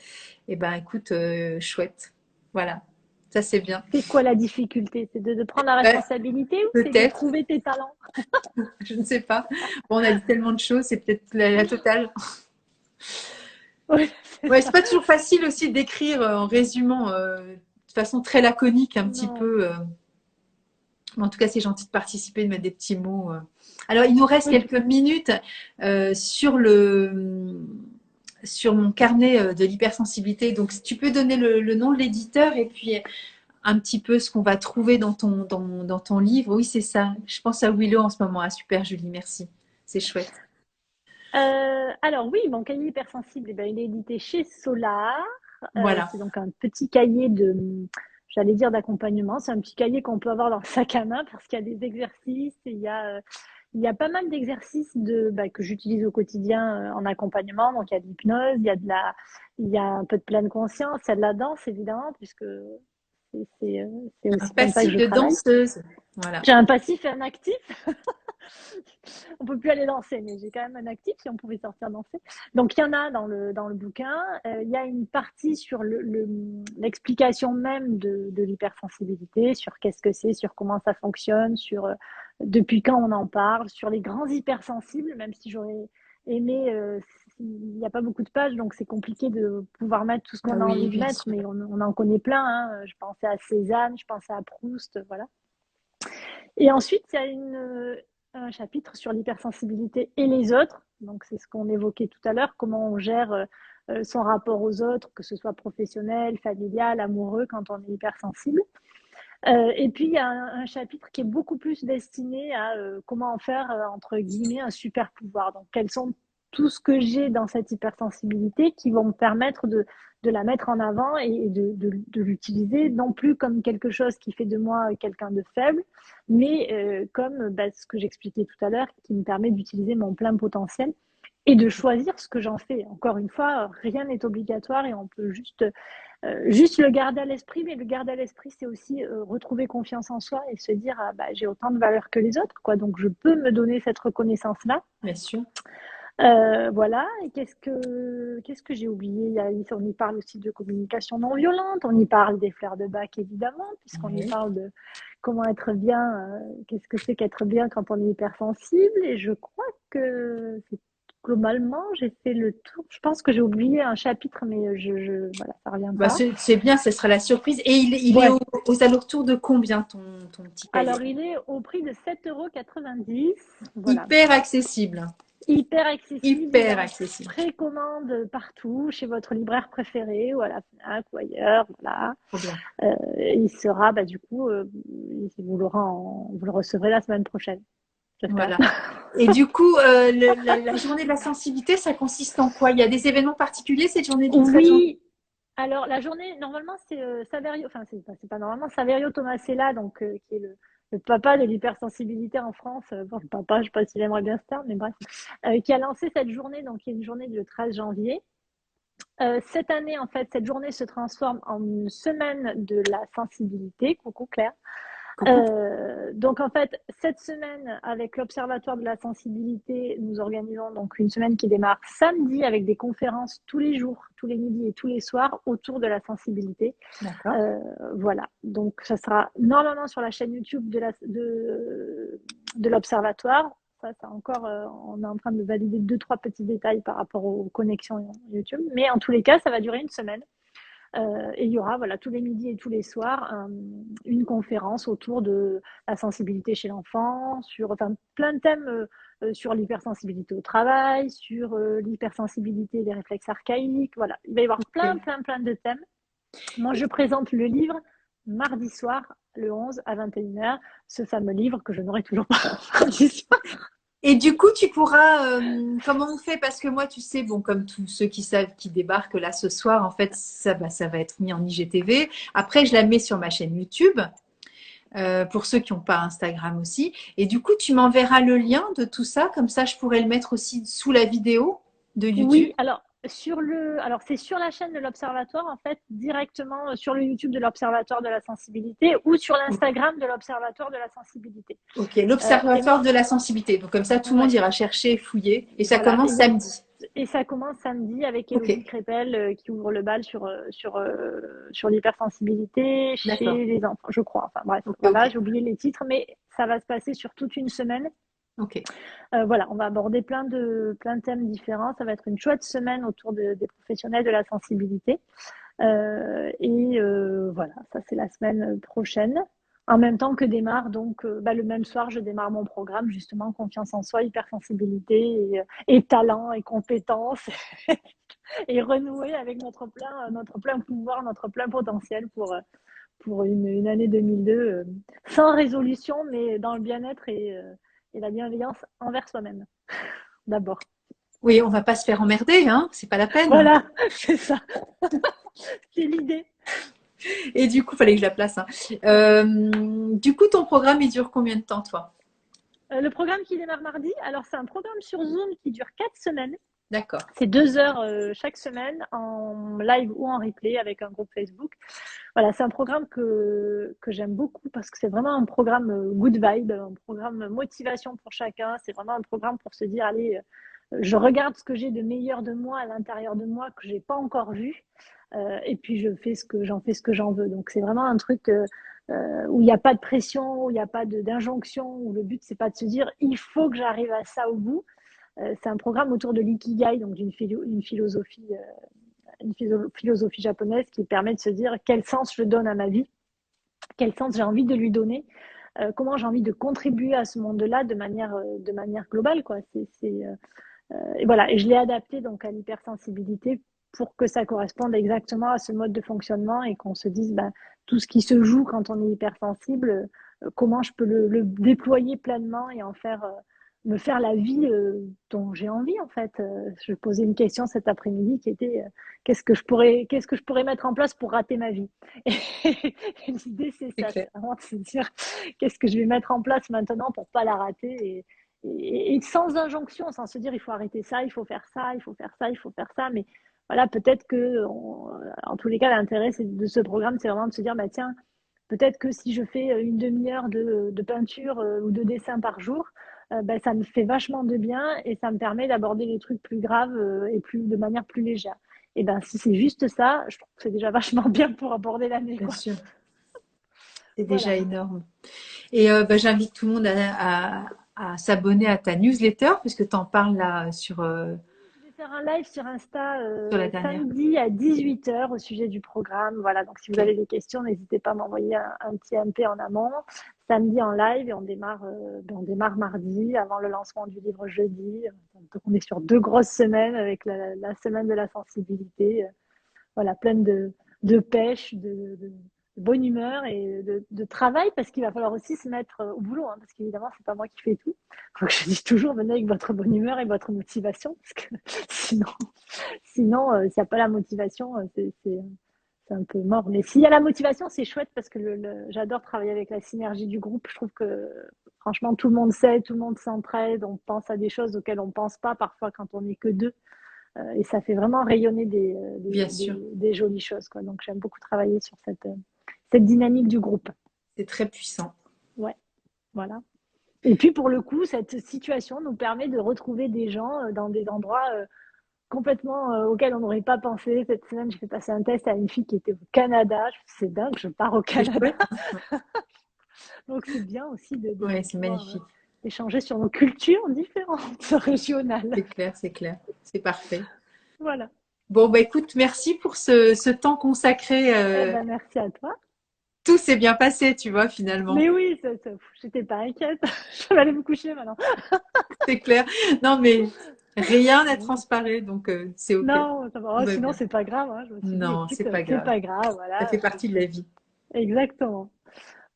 Speaker 1: Eh ben, écoute, chouette. Voilà. Ça, c'est bien.
Speaker 2: C'est quoi la difficulté? C'est de prendre la
Speaker 1: Ouais,
Speaker 2: responsabilité ou c'est de
Speaker 1: peut-être.
Speaker 2: trouver tes talents?
Speaker 1: Je ne sais pas. Bon, on a dit tellement de choses, c'est peut-être la totale.
Speaker 2: Oui, c'est
Speaker 1: Ouais, c'est
Speaker 2: ça.
Speaker 1: pas toujours facile aussi d'écrire en résumant de façon très laconique un petit
Speaker 2: Non.
Speaker 1: peu. En tout cas, c'est gentil de participer, de mettre des petits mots. Alors, il nous reste
Speaker 2: Oui,
Speaker 1: quelques minutes sur sur mon carnet de l'hypersensibilité. Donc, si tu peux donner le nom de l'éditeur et puis un petit peu ce qu'on va trouver dans ton livre. Oui, c'est ça. Je pense à Willow en ce moment. Ah, super, Julie, merci. C'est chouette.
Speaker 2: alors oui, mon cahier hypersensible, eh ben, il est édité chez Solar.
Speaker 1: Voilà.
Speaker 2: C'est donc un petit cahier j'allais dire d'accompagnement. C'est un petit cahier qu'on peut avoir dans le sac à main parce qu'il y a des exercices, il y a pas mal d'exercices que j'utilise au quotidien en accompagnement. Donc il y a de l'hypnose, il y a un peu de pleine conscience, il y a de la danse évidemment puisque c'est
Speaker 1: Un
Speaker 2: aussi comme ça que
Speaker 1: passif
Speaker 2: je
Speaker 1: de
Speaker 2: travaille.
Speaker 1: danseuse. Voilà.
Speaker 2: J'ai un passif et un actif. On peut plus aller danser, mais j'ai quand même un actif si on pouvait sortir danser. Donc il y en a dans le bouquin. Il y a une partie sur l'explication même de l'hypersensibilité, sur qu'est-ce que c'est, sur comment ça fonctionne, sur depuis quand on en parle, sur les grands hypersensibles, même si j'aurais aimé. Il n'y a pas beaucoup de pages, donc c'est compliqué de pouvoir mettre tout ce
Speaker 1: Ah
Speaker 2: qu'on a
Speaker 1: oui,
Speaker 2: envie de
Speaker 1: bien
Speaker 2: mettre,
Speaker 1: sûr.
Speaker 2: mais on en connaît plein. Hein. Je pensais à Cézanne, je pensais à Proust, voilà. Et ensuite, il y a un chapitre sur l'hypersensibilité et les autres. Donc, c'est ce qu'on évoquait tout à l'heure, comment on gère son rapport aux autres, que ce soit professionnel, familial, amoureux, quand on est hypersensible. Et puis, il y a un chapitre qui est beaucoup plus destiné à comment en faire, entre guillemets, un super pouvoir. Donc, quels sont tout ce que j'ai dans cette hypersensibilité qui vont me permettre de la mettre en avant et de l'utiliser non plus comme quelque chose qui fait de moi quelqu'un de faible, mais comme bah, ce que j'expliquais tout à l'heure, qui me permet d'utiliser mon plein potentiel et de choisir ce que j'en fais. Encore une fois, rien n'est obligatoire et on peut juste le garder à l'esprit, mais le garder à l'esprit, c'est aussi retrouver confiance en soi et se dire ah, bah, j'ai autant de valeur que les autres, quoi. Donc je peux me donner cette reconnaissance-là.
Speaker 1: Bien sûr.
Speaker 2: Voilà. Et qu'est-ce que j'ai oublié? On y parle aussi de communication non violente, on y parle des fleurs de bac évidemment, puisqu'on y
Speaker 1: Oui.
Speaker 2: parle de comment être bien, qu'est-ce que c'est qu'être bien quand on est hypersensible. Et je crois que globalement, j'ai fait le tour. Je pense que j'ai oublié un chapitre, mais voilà, ça
Speaker 1: Bah,
Speaker 2: reviendra.
Speaker 1: c'est bien, ce sera la surprise. Et il est
Speaker 2: Ouais.
Speaker 1: aux alentours de combien ton petit cahier?
Speaker 2: Alors, il est au prix de 7,90 €. Voilà.
Speaker 1: Hyper accessible.
Speaker 2: Hyper accessible. Il est
Speaker 1: Hyper
Speaker 2: en
Speaker 1: accessible.
Speaker 2: précommande partout, chez votre libraire préféré, ou à la FNAC, ou ailleurs. Voilà.
Speaker 1: Trop bien.
Speaker 2: Il sera, bah, du coup, vous le recevrez la semaine prochaine, j'espère.
Speaker 1: Voilà. Et du coup, la journée de la sensibilité, ça consiste en quoi? Il y a des événements particuliers cette journée du 13 janvier?
Speaker 2: Oui. Alors, la journée, normalement, c'est Saverio, enfin, c'est pas normalement, Saverio Tomasella, donc, qui est le papa de l'hypersensibilité en France. Bon, papa, je ne sais pas s'il aimerait bien ce terme, mais bref, qui a lancé cette journée, donc, qui est une journée du 13 janvier. Cette année, en fait, cette journée se transforme en une semaine de la sensibilité. Coucou Claire.
Speaker 1: Coucou.
Speaker 2: Donc en fait, cette semaine, avec l'Observatoire de la sensibilité, nous organisons donc une semaine qui démarre samedi avec des conférences tous les jours, tous les midis et tous les soirs autour de la sensibilité.
Speaker 1: D'accord.
Speaker 2: Euh, voilà, donc ça sera normalement sur la chaîne YouTube de l'Observatoire. Ça encore, on est en train de valider deux, trois petits détails par rapport aux connexions YouTube. Mais en tous les cas, ça va durer une semaine. Et il y aura voilà, tous les midis et tous les soirs une conférence autour de la sensibilité chez l'enfant, sur enfin, plein de thèmes sur l'hypersensibilité au travail, sur l'hypersensibilité et les réflexes archaïques. Voilà, il va y avoir plein,
Speaker 1: Ok.
Speaker 2: plein, plein de thèmes. Moi, je présente le livre mardi soir, le 11 à 21h, ce fameux livre que je n'aurai toujours pas mardi soir.
Speaker 1: Et du coup, tu pourras, comment on fait? Parce que moi, tu sais, bon, comme tous ceux qui savent, qui débarquent là ce soir, en fait, ça va être mis en IGTV. Après, je la mets sur ma chaîne YouTube, pour ceux qui n'ont pas Instagram aussi. Et du coup, tu m'enverras le lien de tout ça, comme ça, je pourrais le mettre aussi sous la vidéo de YouTube.
Speaker 2: Oui, alors c'est sur la chaîne de l'Observatoire, en fait, directement sur le YouTube de l'Observatoire de la sensibilité ou sur l'Instagram de l'Observatoire de la sensibilité.
Speaker 1: Ok,
Speaker 2: Et
Speaker 1: l'Observatoire de la sensibilité. Donc comme ça, tout le monde
Speaker 2: ouais,
Speaker 1: ira chercher et fouiller. Et ça
Speaker 2: voilà.
Speaker 1: commence samedi.
Speaker 2: Et ça commence samedi avec
Speaker 1: Ok,
Speaker 2: Élodie Crépel qui ouvre le bal sur l'hypersensibilité
Speaker 1: d'accord.
Speaker 2: chez les enfants, je crois. Enfin bref,
Speaker 1: Ok,
Speaker 2: voilà,
Speaker 1: ok.
Speaker 2: j'ai oublié les titres, mais ça va se passer sur toute une semaine.
Speaker 1: Ok.
Speaker 2: Voilà, on va aborder plein de thèmes différents. Ça va être une chouette semaine autour des professionnels de la sensibilité. Voilà, ça c'est la semaine prochaine. En même temps que démarre, donc bah, le même soir, je démarre mon programme, justement, confiance en soi, hypersensibilité et talent et compétences et renouer avec notre plein pouvoir, notre plein potentiel pour une année 2002 sans résolution, mais dans le bien-être et la bienveillance envers soi-même, d'abord.
Speaker 1: Oui, on va pas se faire emmerder, hein. C'est pas la peine.
Speaker 2: Voilà, c'est ça. C'est l'idée.
Speaker 1: Et du coup, fallait que je la place, hein. Du coup, ton programme, il dure combien de temps, toi?
Speaker 2: Le programme qui démarre mardi, alors c'est un programme sur Zoom qui dure 4 semaines.
Speaker 1: D'accord.
Speaker 2: C'est 2 heures chaque semaine en live ou en replay avec un groupe Facebook. Voilà, c'est un programme que j'aime beaucoup parce que c'est vraiment un programme good vibe, un programme motivation pour chacun. C'est vraiment un programme pour se dire, allez, je regarde ce que j'ai de meilleur de moi à l'intérieur de moi que j'ai pas encore vu. Et puis j'en fais ce que j'en veux. Donc c'est vraiment un truc où il n'y a pas de pression, où il n'y a pas d'injonction, où le but c'est pas de se dire il faut que j'arrive à ça au bout. C'est un programme autour de l'ikigai, donc une philosophie japonaise qui permet de se dire quel sens je donne à ma vie, quel sens j'ai envie de lui donner, comment j'ai envie de contribuer à ce monde-là de manière globale, quoi. Et voilà, et je l'ai adapté donc à l'hypersensibilité pour que ça corresponde exactement à ce mode de fonctionnement et qu'on se dise, ben, tout ce qui se joue quand on est hypersensible, comment je peux le déployer pleinement et en faire, me faire la vie dont j'ai envie en fait. Je posais une question cet après-midi qui était qu'est-ce que je pourrais mettre en place pour rater ma vie. Et l'idée c'est
Speaker 1: C'est
Speaker 2: ça,
Speaker 1: clair.
Speaker 2: c'est vraiment de se dire qu'est-ce que je vais mettre en place maintenant pour pas la rater et sans injonction, sans se dire il faut arrêter ça, il faut faire ça, il faut faire ça, il faut faire ça, mais voilà, peut-être que en tous les cas l'intérêt de ce programme c'est vraiment de se dire bah tiens, peut-être que si je fais une demi-heure de peinture ou de dessin par jour, ben, ça me fait vachement de bien et ça me permet d'aborder les trucs plus graves et de manière plus légère. Et ben si c'est juste ça, je trouve que c'est déjà vachement bien pour aborder l'année,
Speaker 1: Bien
Speaker 2: quoi.
Speaker 1: sûr, c'est déjà
Speaker 2: Voilà.
Speaker 1: énorme. Et bah, j'invite tout le monde à s'abonner à ta newsletter, puisque tu en parles là
Speaker 2: Je vais faire un live sur Insta
Speaker 1: sur la dernière.
Speaker 2: samedi à 18h au sujet du programme. Voilà, donc si vous
Speaker 1: Ok.
Speaker 2: avez des questions, n'hésitez pas à m'envoyer un petit MP en amont. Samedi en live et on démarre mardi avant le lancement du livre jeudi. Donc on est sur 2 grosses semaines avec la semaine de la sensibilité. Voilà, pleine de pêche, de bonne humeur et de travail parce qu'il va falloir aussi se mettre au boulot, hein, parce qu'évidemment, c'est pas moi qui fais tout. Donc, je dis toujours, venez avec votre bonne humeur et votre motivation parce que sinon s'il n'y a pas la motivation, c'est un peu mort. Mais s'il y a la motivation, c'est chouette parce que j'adore travailler avec la synergie du groupe. Je trouve que franchement, tout le monde sait, tout le monde s'entraide, on pense à des choses auxquelles on pense pas parfois quand on n'est que deux. Et ça fait vraiment rayonner
Speaker 1: Bien sûr,
Speaker 2: des jolies choses, quoi. Donc j'aime beaucoup travailler sur cette dynamique du groupe.
Speaker 1: c'est très puissant.
Speaker 2: Ouais, voilà. Et puis pour le coup, cette situation nous permet de retrouver des gens dans des endroits complètement auxquels on n'aurait pas pensé. Cette semaine, j'ai fait passer un test à une fille qui était au Canada. Je me suis dit, c'est dingue, je pars au
Speaker 1: C'est
Speaker 2: Canada.
Speaker 1: chouette.
Speaker 2: Donc c'est bien aussi
Speaker 1: Ouais,
Speaker 2: de
Speaker 1: c'est
Speaker 2: pouvoir
Speaker 1: magnifique.
Speaker 2: échanger sur nos cultures différentes, régionales.
Speaker 1: C'est clair, c'est clair. C'est parfait.
Speaker 2: Voilà.
Speaker 1: Bon, bah écoute, merci pour ce temps consacré.
Speaker 2: Eh ben, merci à toi.
Speaker 1: Tout s'est bien passé, tu vois, finalement.
Speaker 2: Mais oui, j'étais pas inquiète. Je vais aller me coucher maintenant.
Speaker 1: C'est clair. Non, mais rien n'a transparaît, donc c'est OK.
Speaker 2: Non, ça va.
Speaker 1: Tout
Speaker 2: Oh,
Speaker 1: va
Speaker 2: sinon
Speaker 1: bien.
Speaker 2: c'est pas grave, hein. Je me suis dit,
Speaker 1: Non,
Speaker 2: écoute,
Speaker 1: c'est pas
Speaker 2: c'est
Speaker 1: grave.
Speaker 2: pas grave,
Speaker 1: Ça
Speaker 2: voilà.
Speaker 1: fait partie de la vie.
Speaker 2: Exactement.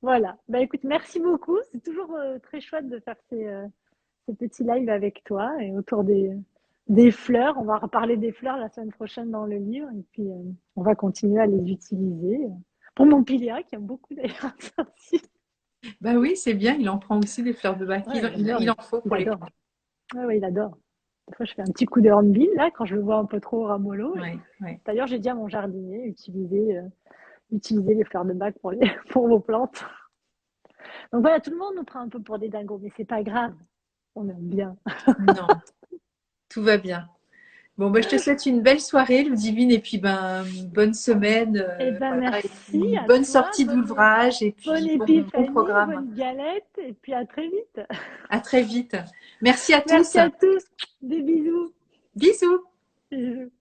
Speaker 2: Voilà. Bah écoute, merci beaucoup. C'est toujours très chouette de faire ces petits lives avec toi et autour des fleurs. On va reparler des fleurs la semaine prochaine dans le livre et puis on va continuer à les utiliser. Pour mon piléa qui aime beaucoup d'ailleurs ça aussi.
Speaker 1: Bah oui, c'est bien. Il en prend aussi des fleurs de bac.
Speaker 2: Ouais, il adore,
Speaker 1: Il en faut
Speaker 2: il
Speaker 1: pour les
Speaker 2: adore.
Speaker 1: plantes.
Speaker 2: Ouais, ouais, il adore. Des fois, je fais un petit coup de hornbill là quand je le vois un peu trop ramollo.
Speaker 1: Ouais, ouais.
Speaker 2: D'ailleurs, j'ai dit à mon jardinier utiliser les fleurs de bac pour pour vos plantes. Donc voilà, tout le monde nous prend un peu pour des dingos, mais c'est pas grave. On aime bien.
Speaker 1: Non, tout va bien. Bon, bah, je te souhaite une belle soirée, Ludivine, et puis ben, bonne semaine,
Speaker 2: Eh ben
Speaker 1: voilà, et
Speaker 2: merci
Speaker 1: puis
Speaker 2: à
Speaker 1: bonne
Speaker 2: toi,
Speaker 1: sortie d'ouvrage, et
Speaker 2: bonne
Speaker 1: puis bon
Speaker 2: épiphanie,
Speaker 1: programme.
Speaker 2: bonne galette, et puis à très vite.
Speaker 1: À très vite. Merci à
Speaker 2: Merci
Speaker 1: tous.
Speaker 2: à tous. Des bisous.
Speaker 1: Bisous.
Speaker 2: Bisous.